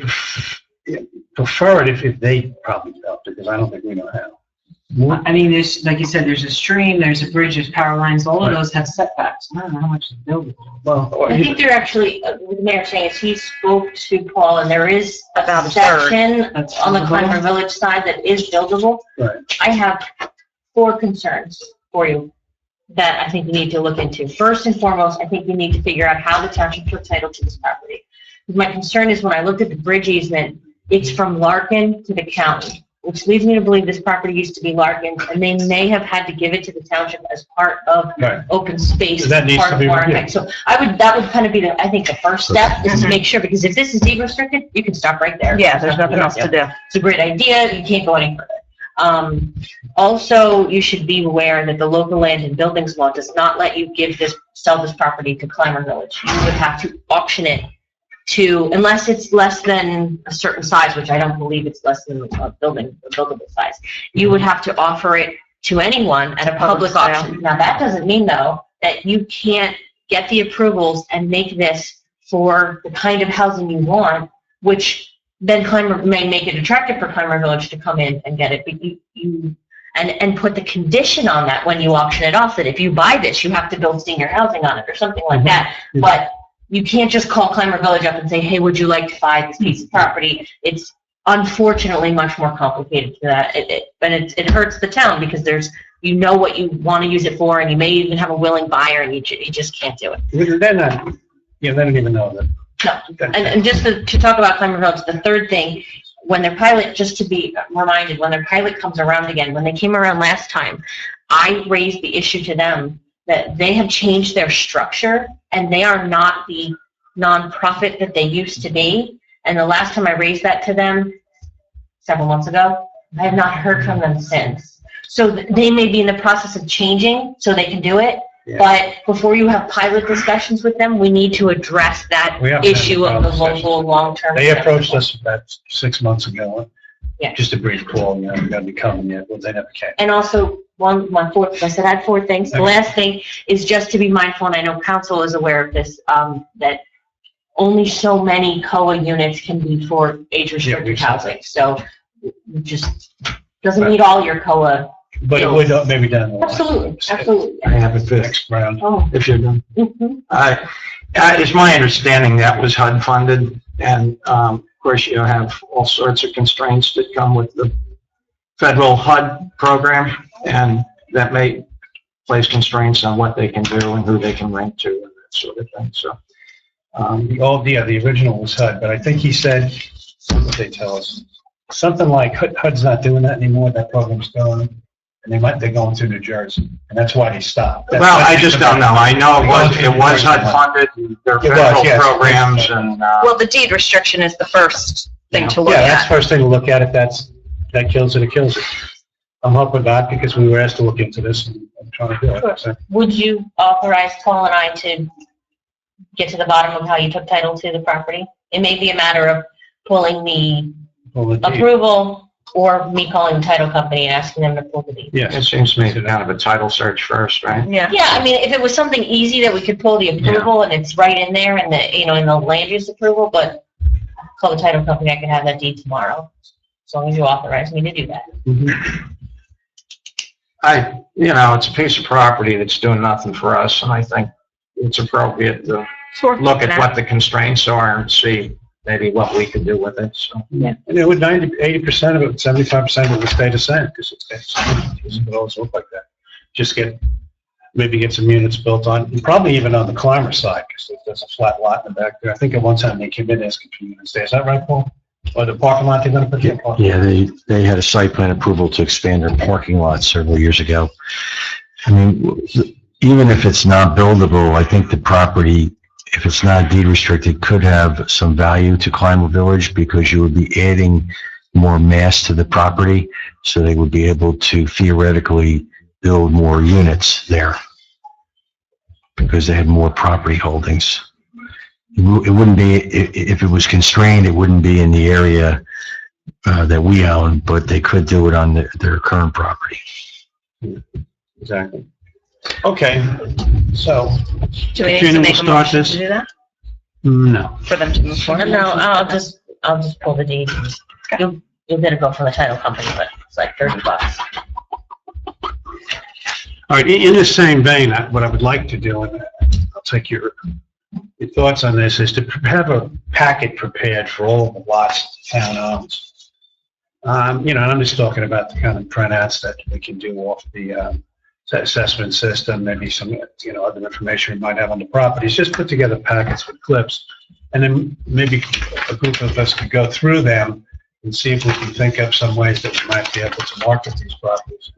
prefer it if they probably developed it, because I don't think we know how. I mean, there's, like you said, there's a stream, there's a bridge, there's power lines, all of those have setbacks. I don't know how much is buildable. Well, I think they're actually, what the mayor's saying is he spoke to Paul, and there is About a a third. section That's on the buildable. Clymer Village side that is buildable. Right. I have 4 concerns for you that I think we need to look into. First and foremost, I think we need to figure out how the township took title to this property. My concern is when I looked at the bridge easement, it's from Larkin to the county, which leads me to believe this property used to be Larkin's, and they may have had to give it to the township as part of Right. open space. That needs part to of be Warren reviewed. Bank. So that would kind of be I think the first step is to make sure, because if this is deed restricted, you can stop right there. Yeah, there's nothing else to do. It's a great idea, you can't go any further. Also, you should be aware that the local land and buildings law does not let you sell this property to Clymer Village. You would have to auction it unless it's less than a certain size, which I don't believe it's less than a buildable size. You would have to offer it to anyone at a public Public sale. auction. Now, that doesn't mean, though, that you can't get the approvals and make this for the kind of housing you want, which then Clymer may make it attractive for Clymer Village to come in and get it. But and put the condition on that when you auction it off, that if you buy this, you have to build senior housing on it or something like that. But you can't just call Clymer Village up and say, hey, would you like to buy this piece of property? It's unfortunately much more complicated to that. It hurts the town because you know what you want to use it for, and you may even have a willing buyer, and you just can't do it. They're not, they don't even know that. No. And just to talk about climate roads, the third thing, when their pilot, just to be reminded, when their pilot comes around again, when they came around last time, I raised the issue to them that they have changed their structure and they are not the nonprofit that they used to be. And the last time I raised that to them, several months ago, I have not heard from them since. So they may be in the process of changing so they can do it. Yeah. But before you have pilot discussions with them, we need to address that issue of the local long-term. They approached us about 6 months ago. Yeah. Just a brief call, we gotta be coming yet, well, they never came. And also, my fourth, I said I had 4 things. The last thing is just to be mindful, and I know council is aware of this, that only so many COA units can be for age-restricted housing. So it just doesn't need all your COA. But it would maybe down the line. Absolutely, absolutely. I have it Next round. Oh. if you're done. Mhm. It's my understanding that was HUD funded, and of course you have all sorts of constraints that come with the federal HUD program, and that may place constraints on what they can do and who they can rent to and that sort of thing. So, the original was HUD, but I think he said, what did they tell us? Something like HUD's not doing that anymore, that program's going, and they're going through New Jersey, and that's why they stopped. well, I just don't know. I know it was HUD funded, and there are federal programs, and Well, the deed restriction is the first thing to look Yeah, that's at. the first thing to look at. If that kills it, it kills it. I'm hoping not, because we were asked to look into this, and I'm trying to do it. So, Would you authorize Paul and I to get to the bottom of how you took title to the property? It may be a matter of pulling the well, the deed. approval, or me calling the title company and asking them to pull the deed. Yes. it seems to me to kind of a title search first, right? Yeah. Yeah, I mean, if it was something easy that we could pull the approval and it's right in there and the, in the land use approval, but call the title company, I could have that deed tomorrow, as long as you authorize me to do that. It's a piece of property that's doing nothing for us, and I think it's appropriate to look at what the constraints are and see maybe what we could do with it, so. Yeah. And it would 80% of it, 75% of it would stay the same, because it would always look like that. Just maybe get some units built on, and probably even on the climber side, because there's a flat lot in the back there. I think at one time they came in asking for units there. Is that right, Paul? Or the parking lot they're gonna put in? Yeah, they had a site plan approval to expand their parking lot several years ago. I mean, even if it's not buildable, I think the property, if it's not deed restricted, could have some value to Climber Village, because you would be adding more mass to the property, so they would be able to theoretically build more units there because they had more property holdings. It wouldn't be, if it was constrained, it wouldn't be in the area that we own, but they could do it on their current property. Exactly. Okay, so. Do we need Katrina, to make we'll a start motion this. to do that? No. For them to move forward? No, I'll just pull the deed. You'll get a bill from the title company, but it's like $30. All right, in the same vein, what I would like to do, and I'll take your thoughts on this, is to have a packet prepared for all of the lots the town owns. And I'm just talking about the kind of printouts that we can do off the assessment system, maybe some, other information we might have on the properties, just put together packets with clips. And then maybe a group of us could go through them and see if we can think up some ways that we might be able to market these properties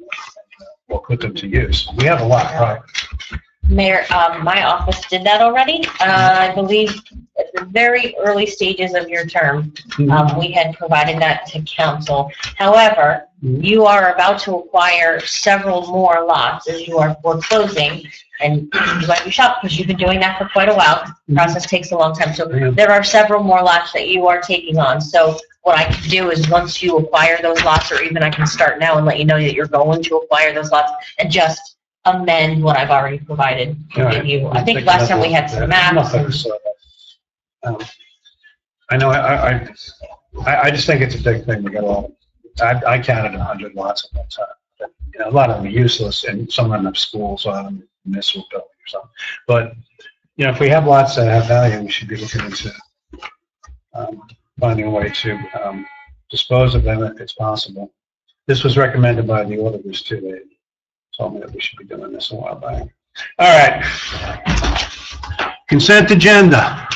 or put them to use. We have a lot of properties. Mayor, my office did that already. I believe at the very early stages of your term, we had provided that to council. However, you are about to acquire several more lots as we're closing, and you might be shocked because you've been doing that for quite a while. The process takes a long time. So there are several more lots that you are taking on. So what I can do is once you acquire those lots, or even I can start now and let you know that you're going to acquire those lots, and just amend what I've already provided to give you. I think last time we had some maps. I know, I just think it's a big thing to get all. I counted 100 lots at one time. But, a lot of them are useless, and some of them have schools on them, municipal building or something. But, if we have lots that have value, we should be looking into finding a way to dispose of them if it's possible. This was recommended by the auditors too. They told me that we should be doing this a while back. All right. Consent agenda.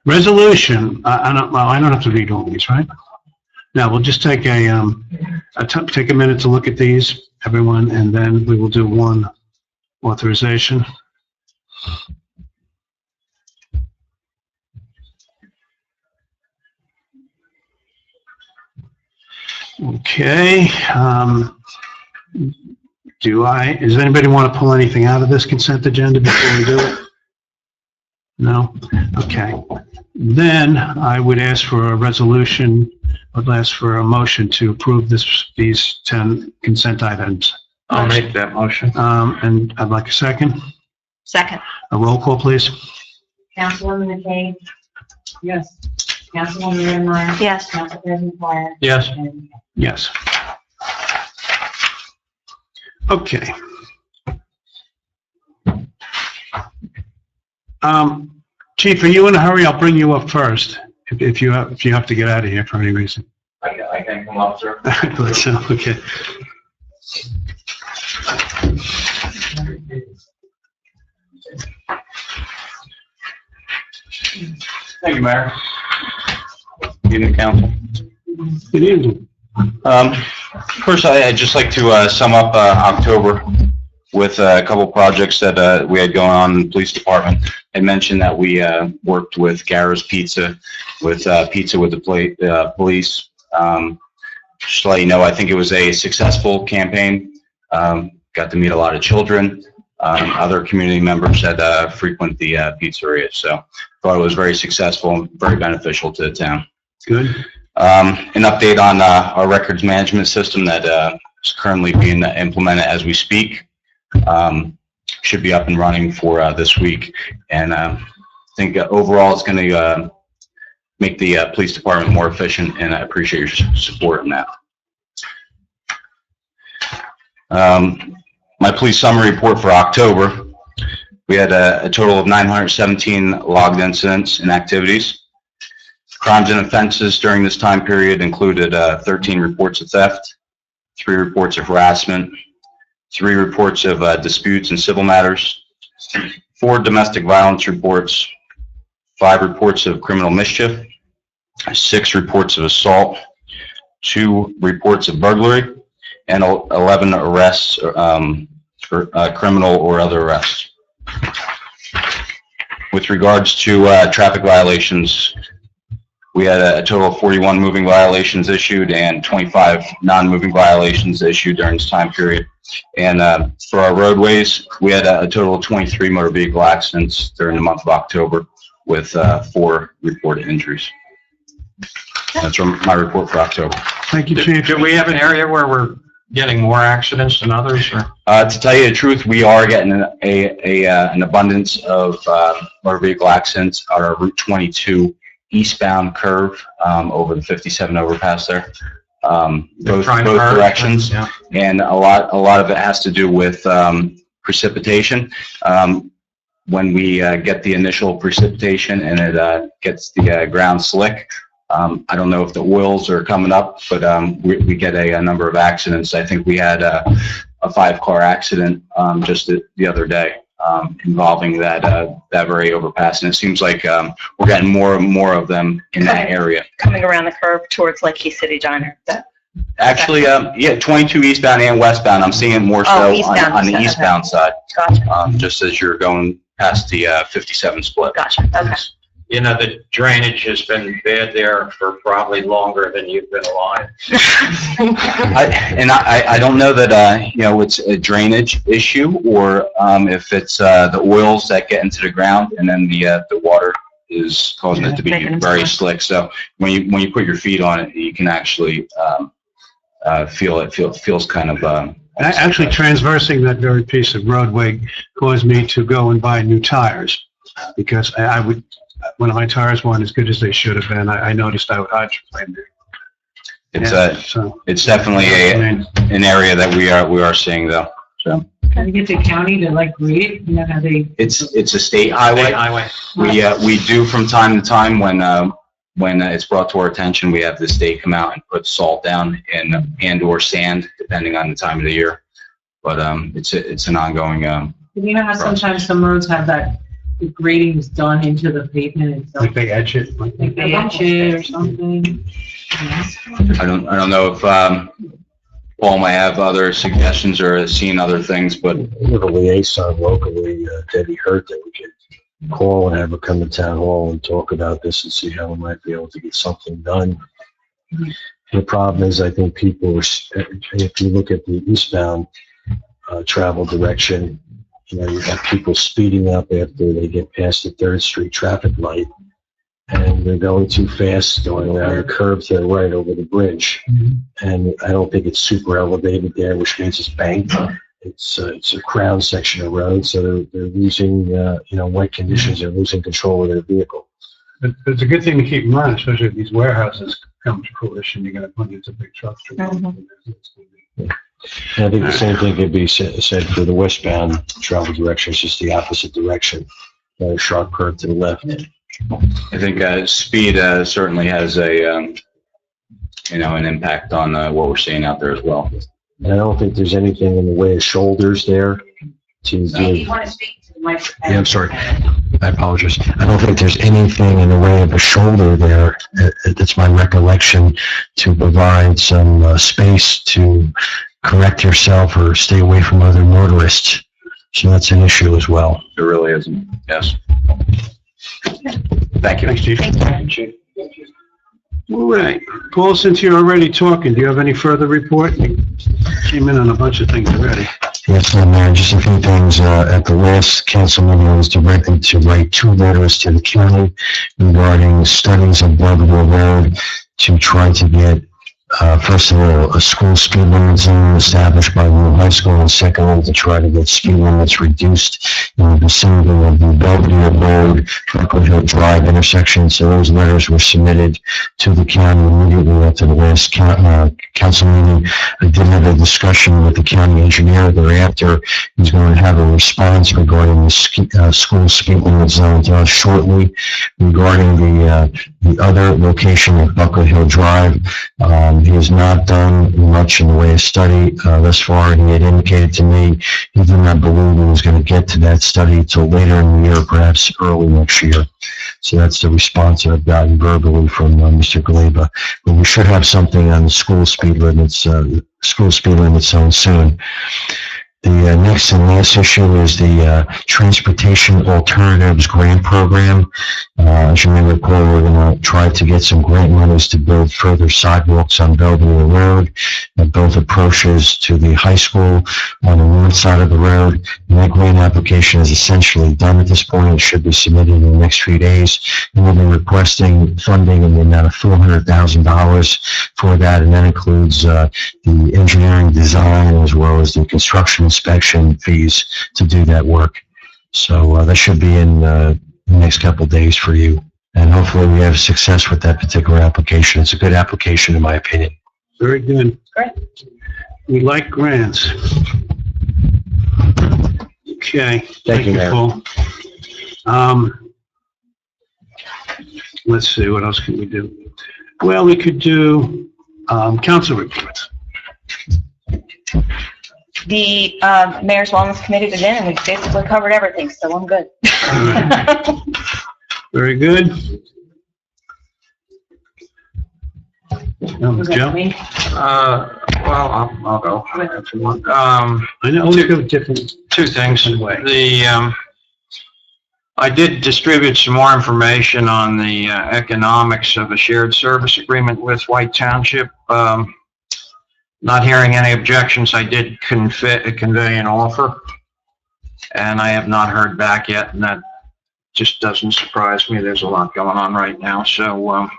Resolution, I don't have to read all these, right? Now, we'll just take take a minute to look at these, everyone, and then we will do one authorization. Okay, does anybody want to pull anything out of this consent agenda before we do it? No? Okay. Then I would ask for a resolution, I'd ask for a motion to approve these 10 consent items. I'll make that motion. And I'd like a second. Second. A roll call, please. Councilwoman McKay? Yes. Councilwoman Redmeyer? Yes. Council President Dwyer? Yes. Yes. Okay. Chief, are you in a hurry? I'll bring you up first if you have to get out of here for any reason. I can come up, sir. I thought so. Okay. Thank you, Mayor. Good evening, council. Good evening. First, I'd just like to sum up October with a couple projects that we had going on in the police department. I mentioned that we worked with Garrow's Pizza, with Pizza with the Police. Just to let you know, I think it was a successful campaign. Got to meet a lot of children. Other community members that frequent the pizzeria. So thought it was very successful and very beneficial to the town. Good. An update on our records management system that is currently being implemented as we speak. Should be up and running for this week. And I think overall it's going to make the police department more efficient, and I appreciate your support in that. My police summary report for October, we had a total of 917 logged incidents and activities. Crimes and offenses during this time period included 13 reports of theft, 3 reports of harassment, 3 reports of disputes and civil matters, 4 domestic violence reports, 5 reports of criminal mischief, 6 reports of assault, 2 reports of burglary, and 11 arrests for criminal or other arrests. With regards to traffic violations, we had a total of 41 moving violations issued and 25 non-moving violations issued during this time period. And for our roadways, we had a total of 23 motor vehicle accidents during the month of October with 4 reported injuries. That's my report for October. Thank you, Chief. Do we have an area where we're getting more accidents than others, or? To tell you the truth, we are getting an abundance of motor vehicle accidents on our Route 22 eastbound curve over the 57 overpass there. Both directions, yeah. And a lot of it has to do with precipitation. When we get the initial precipitation and it gets the ground slick, I don't know if the oils are coming up, but we get a number of accidents. I think we had a 5-car accident just the other day involving that very overpass, and it seems like we're getting more and more of them in that area. Coming around the curve towards Lake Key City Diner. Actually, yeah, 22 eastbound and westbound. I'm seeing it more so on the eastbound side. Gotcha. Just as you're going past the 57 split. Gotcha. Okay. You know, the drainage has been bad there for probably longer than you've been alive. I don't know that, you know, it's a drainage issue or if it's the oils that get into the ground and then the water is causing it to be very slick. So when you put your feet on it, you can actually feel it. Feels kind of. Actually, transversing that very piece of roadway caused me to go and buy new tires because when my tires weren't as good as they should have been, I noticed I would hydroplane there. It's definitely an area that we are seeing though. So. Can we get the county to like read it? You know how they? It's a state highway. We do from time to time when when it's brought to our attention, we have the state come out and put salt down and/or sand, depending on the time of the year. But it's an ongoing. You know how sometimes some roads have that, the grading is done into the pavement itself? Like they etch it? Like they etch it or something? I don't know if Paul might have other suggestions or has seen other things, but We have a liaison locally, Debbie Hurt, that we could call and have her come to town hall and talk about this and see how we might be able to get something done. The problem is, I think people are, if you look at the eastbound travel direction, you have people speeding up after they get past the 3rd Street traffic light, and they're going too fast, going around the curve to the right over the bridge. And I don't think it's super elevated there, which means it's banked. It's a crown section of road, so they're losing, wet conditions, they're losing control of their vehicle. But it's a good thing to keep in mind, especially if these warehouses come to fruition, you're gonna put into big trucks. And I think the same thing could be said for the westbound travel direction. It's just the opposite direction, a sharp curve to the left. I think speed certainly has a an impact on what we're seeing out there as well. And I don't think there's anything in the way of shoulders there to give. You want to speak to the microphone? Yeah, I'm sorry. I apologize. I don't think there's anything in the way of a shoulder there. That's my recollection, to provide some space to correct yourself or stay away from other motorists. So that's an issue as well. There really isn't. Yes. Thank you. Thanks, Chief. All right. Paul, since you're already talking, do you have any further report? You came in on a bunch of things already. Yes, Mayor, just a few things. At the last council meeting, I was directed to write 2 letters to the county regarding studies of Belvedere Road to try to get, first of all, a school speed limit zone established by Will High School, and secondly, to try to get speed limits reduced in the vicinity of the Belvedere Road, Franklin Hill Drive intersection. So those letters were submitted to the county immediately after the last council meeting. I did have a discussion with the county engineer thereafter. He's going to have a response regarding the school speed limit zone to us shortly. Regarding the other location at Buckle Hill Drive, he has not done much in the way of study thus far. He had indicated to me he did not believe he was going to get to that study until later in the year, perhaps early next year. So that's the response that I've gotten verbally from Mr. Galeba. But we should have something on the school speed limits zone soon. The next and last issue is the Transportation Alternatives Grant Program. As you may recall, we're going to try to get some grant monies to build further sidewalks on Belvedere Road at both approaches to the high school on the north side of the road. And that grant application is essentially done at this point. It should be submitted in the next few days. And we'll be requesting funding in the amount of $400,000 for that, and that includes the engineering design as well as the construction inspection fees to do that work. So that should be in the next couple of days for you. And hopefully we have success with that particular application. It's a good application in my opinion. Very good. Great. We like grants. Okay. Thank you, Mayor. Paul. Let's see, what else can we do? Well, we could do council reports. The Mayor's Wellness Committee is in, and we basically covered everything, so I'm good. Very good. Joe? Well, I'll go if you want. I know, only go different. 2 things. I did distribute some more information on the economics of a shared service agreement with White Township. Not hearing any objections, I did convey an offer, and I have not heard back yet, and that just doesn't surprise me. There's a lot going on right now. So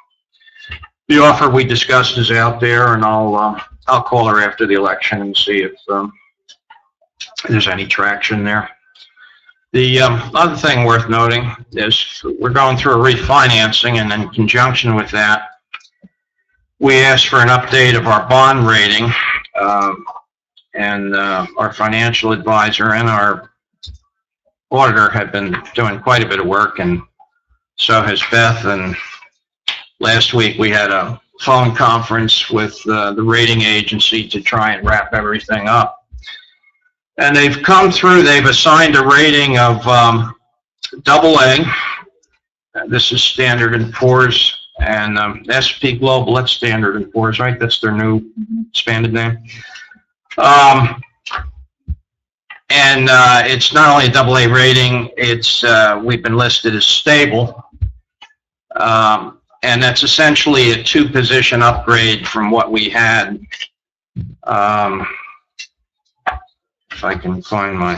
the offer we discussed is out there, and I'll call her after the election and see if there's any traction there. The other thing worth noting is we're going through a refinancing, and in conjunction with that, we asked for an update of our bond rating, and our financial advisor and our auditor have been doing quite a bit of work, and so has Beth, and last week we had a phone conference with the rating agency to try and wrap everything up. And they've come through, they've assigned a rating of AA. This is Standard & Poor's, and S&P Global, that's Standard & Poor's, right? That's their new expanded name. And it's not only a AA rating, it's we've been listed as stable. And that's essentially a 2-position upgrade from what we had. If I can find my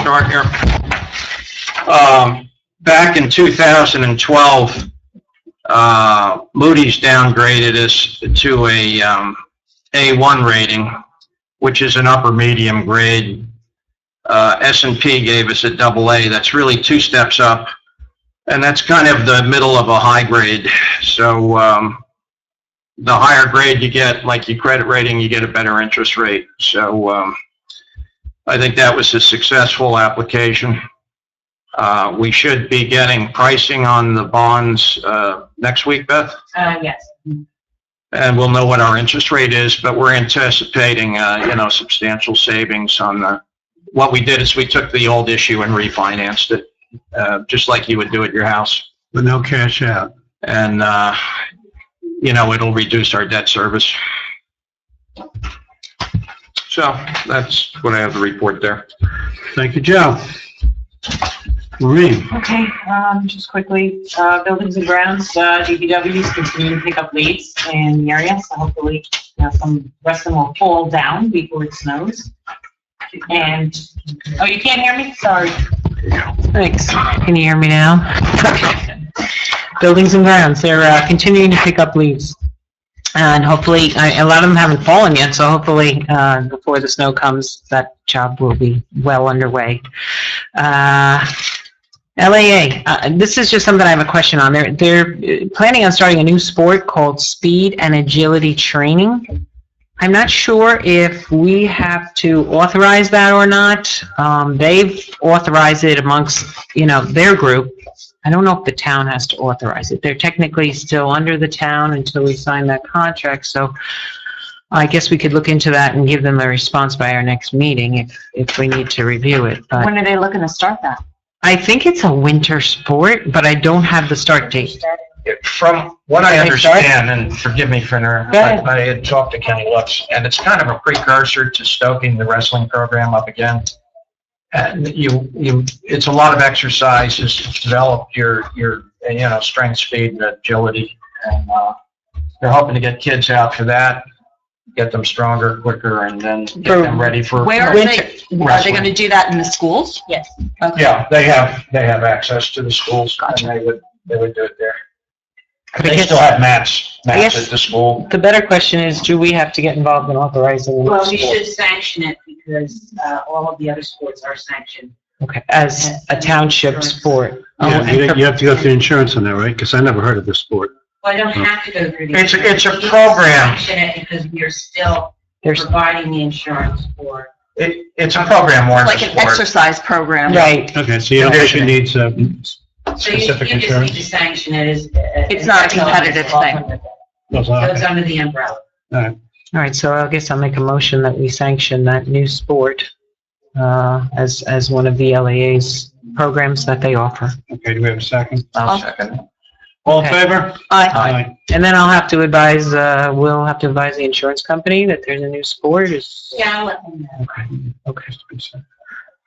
chart here. Back in 2012, Moody's downgraded us to a A1 rating, which is an upper medium grade. S&P gave us a AA. That's really 2 steps up, and that's kind of the middle of a high grade. So the higher grade you get, like your credit rating, you get a better interest rate. So I think that was a successful application. We should be getting pricing on the bonds next week, Beth? Yes. And we'll know what our interest rate is, but we're anticipating, substantial savings on the, what we did is we took the old issue and refinanced it, just like you would do at your house. With no cash out. And, it'll reduce our debt service. So that's what I have to report there. Thank you, Joe. Maureen? Okay, just quickly, buildings and grounds, DPW is continuing to pick up leads in the area, so hopefully, some rest of them will fall down before it snows. And, oh, you can't hear me? Sorry. Thanks. Can you hear me now? Okay. Buildings and grounds, they're continuing to pick up leads. And hopefully, a lot of them haven't fallen yet, so hopefully, before the snow comes, that job will be well underway. LAA, this is just something I have a question on. They're planning on starting a new sport called Speed and Agility Training. I'm not sure if we have to authorize that or not. They've authorized it amongst, their group. I don't know if the town has to authorize it. They're technically still under the town until we sign that contract, so I guess we could look into that and give them a response by our next meeting if we need to review it. But When are they looking to start that? I think it's a winter sport, but I don't have the start date. From what I Can I start? understand, and forgive me for interrupting, Go ahead. I had talked to Kenny Lutz, and it's kind of a precursor to stoking the wrestling program up again. And it's a lot of exercises to develop your strength, speed, and agility. And they're hoping to get kids out for that, get them stronger, quicker, and then get them ready for Where are they going to do that in the schools? Yes. Okay. Yeah, they have access to the schools, Gotcha. and they would do it there. But I They guess- still have mats I guess- at the school. The better question is, do we have to get involved in authorizing the Well, we sport? should sanction it because all of the other sports are sanctioned. Okay, as a township sport. Oh, Yeah, and you have to go through insurance on that, right? Because I never heard of this sport. Well, I don't have to go through the. It's a We need to program. Sanction it because we are still There's, providing the insurance for. It's a program more than a Like an sport. exercise program. right, Okay, so you don't think it needs So you specific just need insurance? to sanction it as. It's not a competitive thing. Goes Goes on. under the umbrella. all right, so I guess I'll make a motion that we sanction that new sport as one of the LAA's programs that they offer. Okay, do we have a second? I'll second. All in Okay. favor? Aye. And then I'll have to advise, we'll have to advise the insurance company that there's a new sport is. Yeah, I'll let them know. Okay.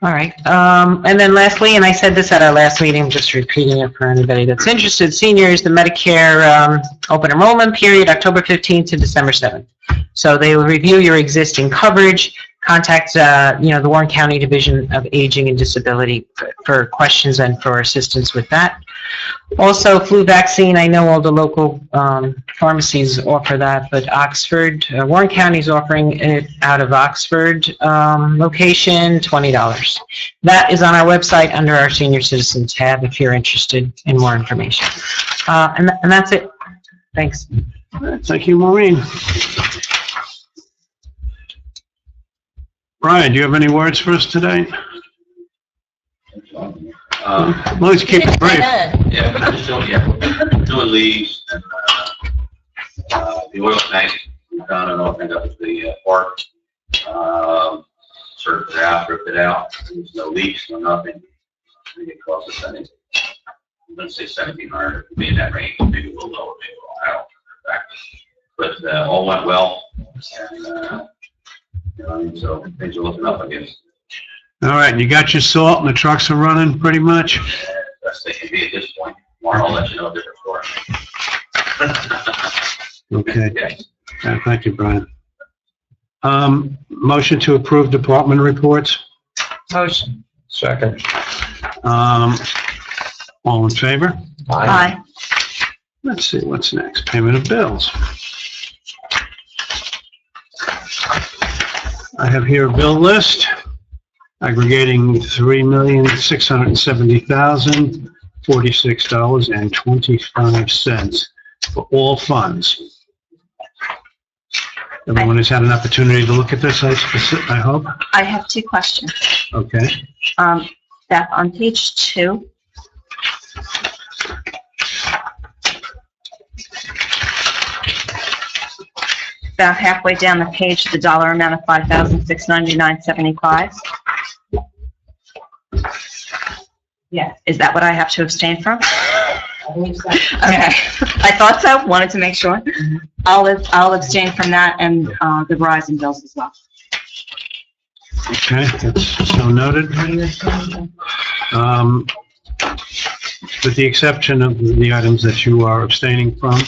All right. And then lastly, and I said this at our last meeting, I'm just repeating it for anybody that's interested, seniors, the Medicare open enrollment period, October 15th to December 7th. So they will review your existing coverage, contact, the Warren County Division of Aging and Disability for questions and for assistance with that. Also, flu vaccine, I know all the local pharmacies offer that, but Oxford, Warren County is offering it out of Oxford location, $20. That is on our website under our senior citizen tab if you're interested in more information. And that's it. Thanks. Thank you, Maureen. Brian, do you have any words for us today? As long as you keep it brief. Yeah, we're just doing leaves and, the oil tank, we've done it all, end up at the park. Surfed it out, ripped it out, there's no leaks, no nothing. I think it cost us, I think, I'm gonna say 1,700, maybe in that range, maybe a little lower, maybe a little higher. But, all went well, and, so things are looking up, I guess. All right, you got your salt and the trucks are running pretty much? Best they can be at this point. Tomorrow I'll let you know a different story. Okay. Thank you, Brian. Motion to approve department reports? Motion. Second. All in favor? Aye. Let's see, what's next? Payment of bills. I have here a bill list aggregating $3,670,046.25 for all funds. Everyone has had an opportunity to look at this, I hope? I have two questions. Okay. Beth, on page 2, about halfway down the page, the dollar amount of $5,699.75. Yeah, Is that what I have to abstain from? I believe so. Okay, I thought so, wanted to make sure. I'll abstain from that and the Verizon bills as well. Okay, that's so noted. With the exception of the items that you are abstaining from,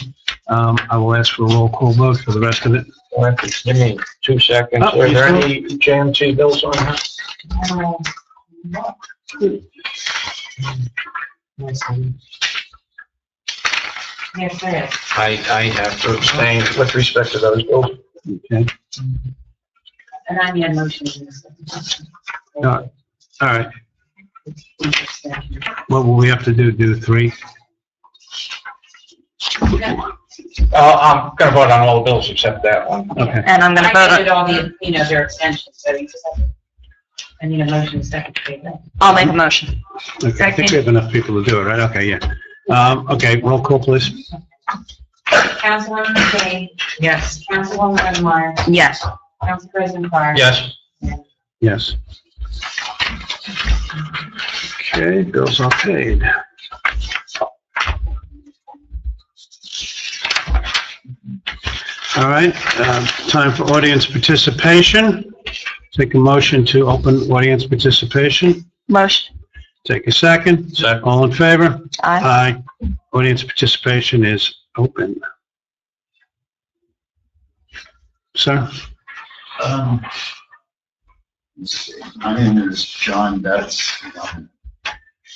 I will ask for a roll call vote for the rest of it. Give me 2 seconds. Oh, Are there you any JMT bills on here? Yes, there is. I have to abstain with respect to those bills. Okay. And I need a motion in this. All right. What will we have to do? Do 3? I'm gonna vote on all the bills except that one. Okay. And I'm going to vote I did on, all the, their extensions, so you just have, I need a motion second to pay that. I'll make a motion. Okay, I think we have enough people to do it, right? Okay, yeah. Okay, roll call, please. Councilwoman McKay. Yes. Councilwoman Redemar. Yes. Council President Carr. Yes. Yes. Okay, bills are paid. All right, time for audience participation. Take a motion to open audience participation. Motion. Take a second. Second. All in favor? Aye. Aye. Audience participation is open. Sir? Let's see. My name is John Betts,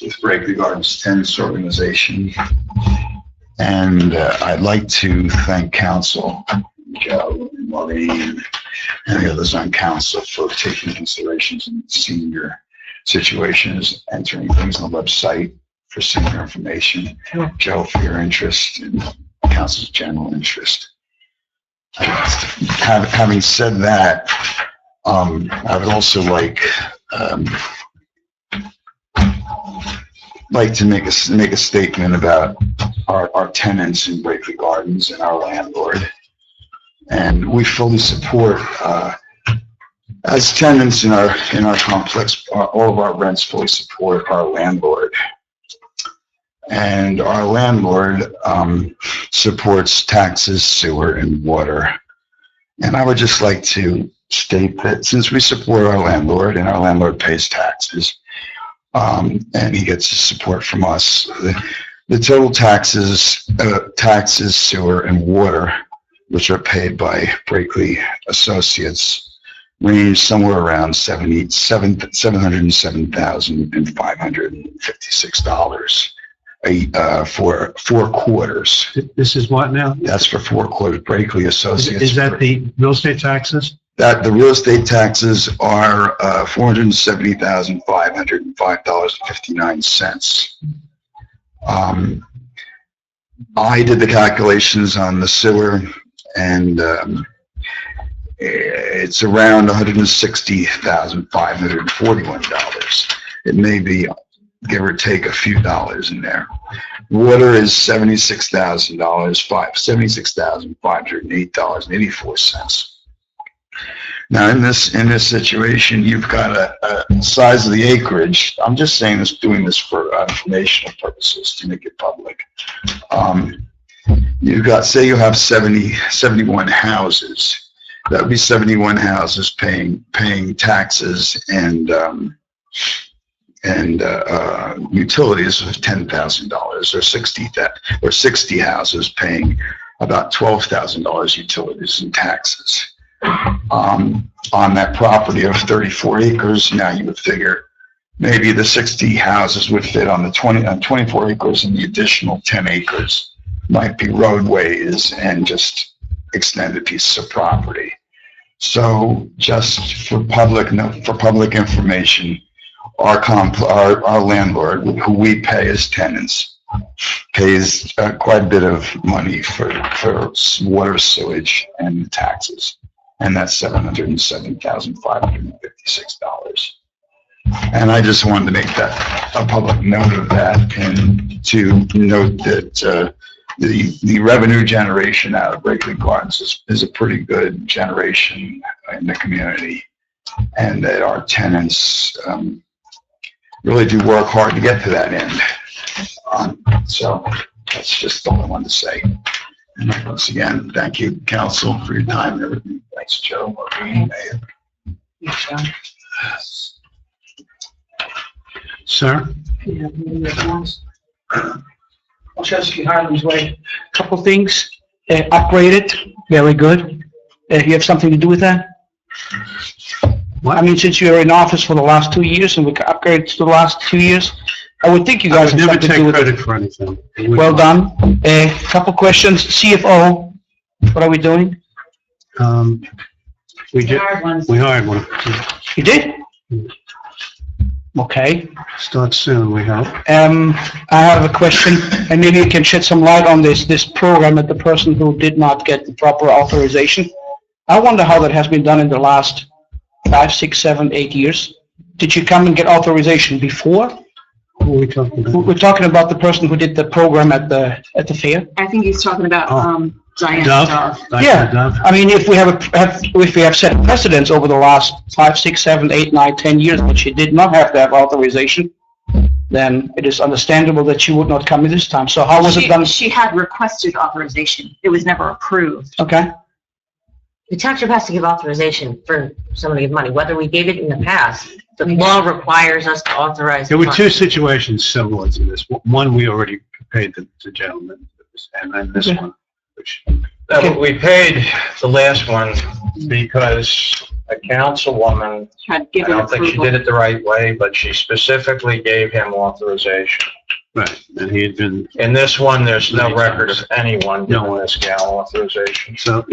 with Breakley Gardens Tenants Organization. And I'd like to thank council, Joe, Maureen, and the others on council for taking considerations in senior situations, entering things on the website for senior information. Joe, for your interest and council's general interest. Having said that, I would also like to make a statement about our tenants in Breakley Gardens and our landlord. And we fully support, as tenants in our complex, all of our rents fully support our landlord. And our landlord supports taxes, sewer, and water. And I would just like to state that since we support our landlord and our landlord pays taxes, and he gets support from us, the total taxes, sewer, and water, which are paid by Breakley Associates, range somewhere around $707,556 for 4 quarters. This is what now? That's for 4 quarters. Breakley Associates. Is that the real estate taxes? That the real estate taxes are $470,505.59. I did the calculations on the sewer, and it's around $160,541. It may be give or take a few dollars in there. Water is $76,508.84. Now, in this situation, you've got a size of the acreage. I'm just saying this, doing this for informational purposes to make it public. You've got, say you have 71 houses. That would be 71 houses paying taxes and utilities of $10,000, or 60 houses paying about $12,000 utilities and taxes. On that property of 34 acres, now you would figure maybe the 60 houses would fit on 24 acres, and the additional 10 acres might be roadways and just extended pieces of property. So just for public information, our landlord, who we pay as tenants, pays quite a bit of money for water, sewage, and taxes, and that's $707,556. And I just wanted to make that a public note of that, and to note that the revenue generation out of Brakely Gardens is a pretty good generation in the community, and that our tenants really do work hard to get to that end. So that's just all I wanted to say. And once again, thank you, council, for your time and everything. Thanks, Joe, Maureen, Mayor. Sir? Chesky Highlands Way, couple things, upgraded, very good. You have something to do with that? I mean, since you were in office for the last 2 years and we upgraded to the last 2 years, I would think you guys have something to do with it. I would never take credit for anything. Well done. A couple questions. CFO, what are we doing? We hired one. You did? Okay. Start soon, we hope. I have a question, and maybe you can shed some light on this program with the person who did not get the proper authorization. I wonder how that has been done in the last 5, 6, 7, 8 years. Did you come and get authorization before? Who are we talking about? We're talking about the person who did the program at the fair. I think he's talking about, Diane Dove? Dove. Yeah, Dove? I mean, if we have set precedents over the last 5, 6, 7, 8, 9, 10 years, but she did not have to have authorization, then it is understandable that she would not come in this time. So how was it done? She had requested authorization. It was never approved. Okay. The township has to give authorization for somebody to give money, whether we gave it in the past. The law requires us to authorize. There were funds. 2 situations similar to this. One, we already paid the gentleman, and then this one, which... We paid the last one because a councilwoman, Had I given don't think she approval. did it the right way, but she specifically gave him authorization. Right, and he had been... In this one, there's no Many record times. of anyone giving this gal authorization. So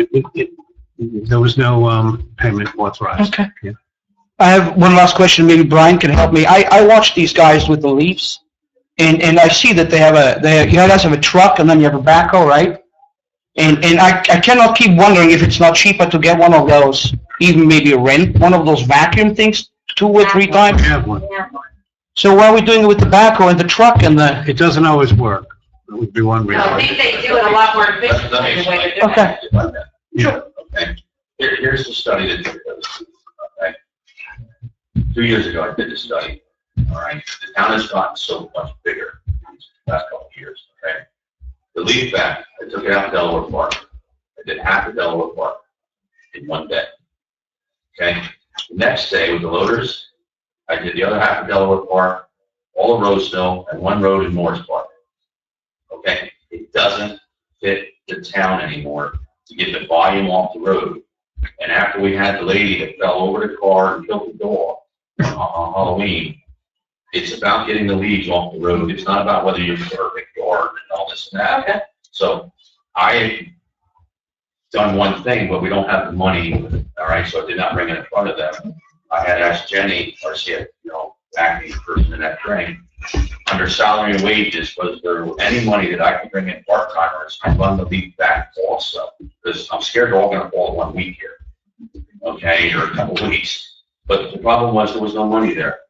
there was no payment authorized. Okay. Yeah. I have one last question, maybe Brian can help me. I watch these guys with the leaves, and I see that you guys have a truck and then you have a backhoe, right? And I cannot keep wondering if it's not cheaper to get one of those, even maybe rent one of those vacuum things 2 or 3 times. We have one. So why are we doing it with the backhoe and the truck and the? It doesn't always work. That would be one reason. I think they do it a lot more efficiently the way they're doing it. Okay. Yeah. Okay. Here's the study that took place. Okay. 2 years ago, I did the study. All right. The town has gotten so much bigger these last couple of years. Okay. The leaf back, I took it out to Delaware Park. I did half of Delaware Park in one day. Okay. The next day with the loaders, I did the other half of Delaware Park, all of Roseville, and 1 road in Morris Park. Okay. It doesn't fit the town anymore to get the volume off the road. And after we had the lady that fell over the car and killed the dog on Halloween, it's about getting the leaves off the road. It's not about whether you're perfect yard and all this and that. Okay. So I've done one thing, but we don't have the money. All right, so I did not bring it in front of them. I had asked Jenny, our acting person in that train, under salary and wages, was there any money that I could bring in part-timers and run the leaf back also? Because I'm scared they're all gonna fall in 1 week here, okay, or a couple weeks. But the problem was there was no money there,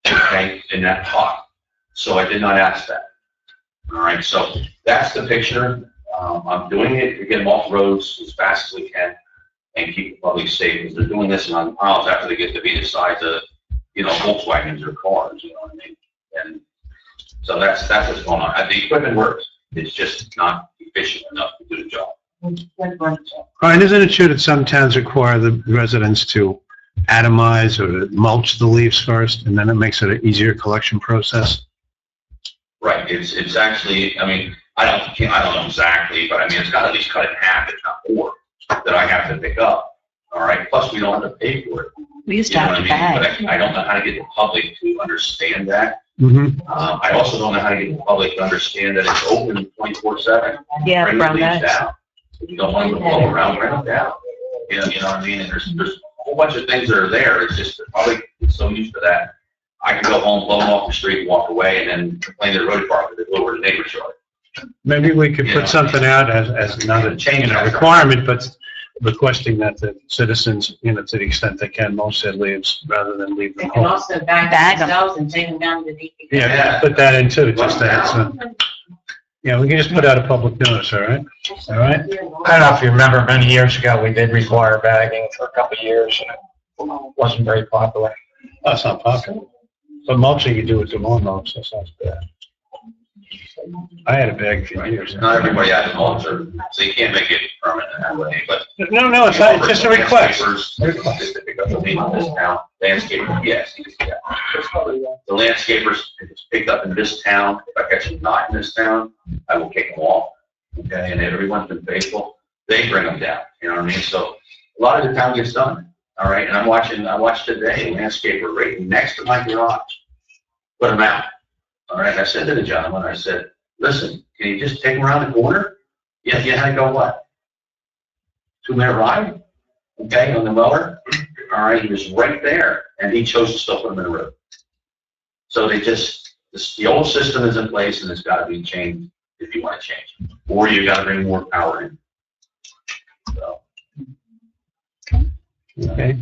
okay, in that pot. So I did not ask that. All right, so that's the picture. I'm doing it to get them off roads as fast as we can and keep the public safe, because they're doing this on miles after they get to be the size of, Volkswagens or cars, you know what I mean? And so that's what's going on. The equipment works. It's just not efficient enough to do the job. Brian, isn't it true that some towns require the residents to atomize or mulch the leaves first, and then it makes it an easier collection process? Right, it's actually, I mean, I don't know exactly, but I mean, it's got to at least cut in half, if not more, that I have to pick up. All right, plus we don't have to pay for it. We used You to know have what to I mean? bag. But I don't know how to get the public to understand that. Mm-hmm. I also don't know how to get the public to understand that it's open 24/7. Yeah, Bring the brown leaves bags. down. If you don't want them to blow around, bring them down. You know what I mean? And there's a whole bunch of things that are there. It's just the public is so used to that. I can go home, blow them off the street, walk away, and then complain to the road department that go over to the neighbor's yard. Maybe we could put something out as not a requirement, but requesting that the citizens, to the extent they can, mulch their leaves rather than leave They them can home. also bag Bag 'em. themselves and take them down to the. Yeah, put that in too, just that. So, yeah, we can just put out a public notice, all right? All right? I don't know if you remember, many years ago, we did require bagging for a couple of years, and it wasn't very popular. That's not popular. But mulching you do with the lawn mulch, that sounds bad. I had a bag for years. Not everybody has a mulcher, so you can't make it permanent that way, but. No, it's not, it's just a request. Landscapers, to pick up the leaf in this town, landscapers, yes, yeah. The landscapers, if it's picked up in this town, if I catch them not in this town, I will kick them off. Okay, and everyone's been faithful, they bring them down, you know what I mean? So a lot of the town gets done, all right, and I watched today, a landscaper right next to my garage, put them out. All right, I said to the gentleman, I said, listen, can you just take them around the corner? Yeah, you had to go what? 2-minute ride? Okay, on the mower? All right, he was right there, and he chose to still put them in the road. So the old system is in place, and it's got to be changed if you want to change it. Or you got to bring more power in. So. Okay.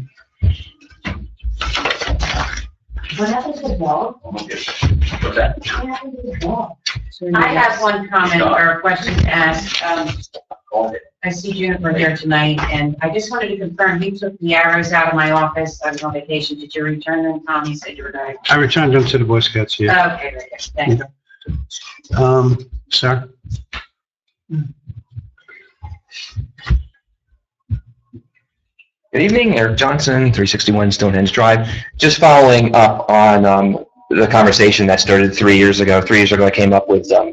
What happened to the dog? What's that? What happened to the dog? I have one comment or a question to ask. I see Juniper here tonight, and I just wanted to confirm, you took the arrows out of my office. I was on vacation. Did you return them, Tom? You said you were going. I returned them to the Boy Scouts here. Okay, very good. Thank you. Sir? Good evening, Eric Johnson, 361 Stonehenge Drive. Just following up on the conversation that started 3 years ago. 3 years ago, I came up with some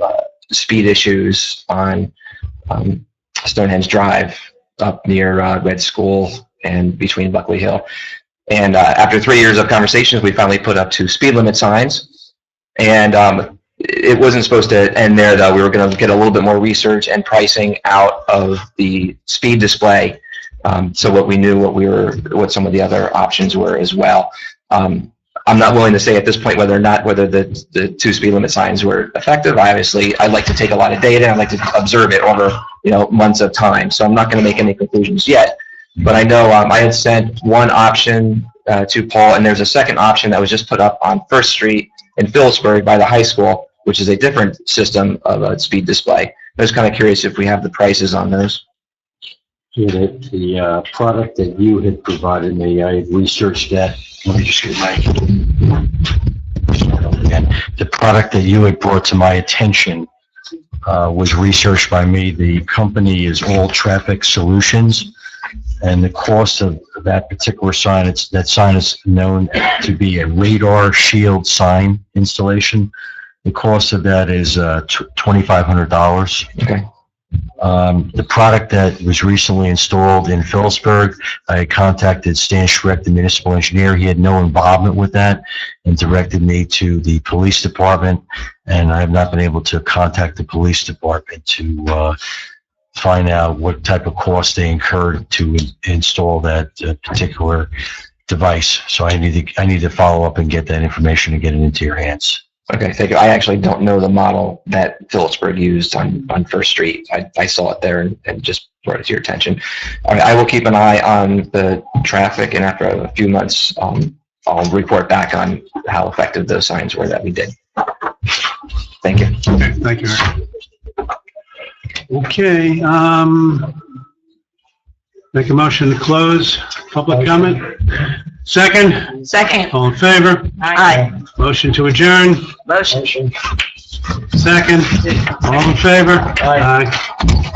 speed issues on Stonehenge Drive up near Red School and between Buckley Hill. And after 3 years of conversations, we finally put up 2 speed limit signs. And it wasn't supposed to end there, though. We were going to get a little bit more research and pricing out of the speed display. So what we knew, what some of the other options were as well. I'm not willing to say at this point whether the 2 speed limit signs were effective. I'd like to take a lot of data. I'd like to observe it over, months of time. So I'm not going to make any conclusions yet. But I know I had sent one option to Paul, and there's a second option that was just put up on First Street in Phillipsburg by the high school, which is a different system of a speed display. I was kind of curious if we have the prices on those. Yeah, the product that you had provided me, I had researched that. Let me just get the product that you had brought to my attention was researched by me. The company is All Traffic Solutions, and the cost of that particular sign, that sign is known to be a radar shield sign installation. The cost of that is $2,500. Okay. The product that was recently installed in Phillipsburg, I contacted Stan Schreck, the municipal engineer. He had no involvement with that and directed me to the police department, and I have not been able to contact the police department to find out what type of cost they incurred to install that particular device. So I need to follow up and get that information and get it into your hands. Okay, thank you. I actually don't know the model that Phillipsburg used on First Street. I saw it there and just brought it to your attention. I will keep an eye on the traffic, and after a few months, I'll report back on how effective those signs were that we did. Thank you. Okay, thank you, Eric. Okay, make a motion to close public comment. Second, Second. all in favor? Aye. Motion to adjourn. Motion. Second, all in favor? Aye.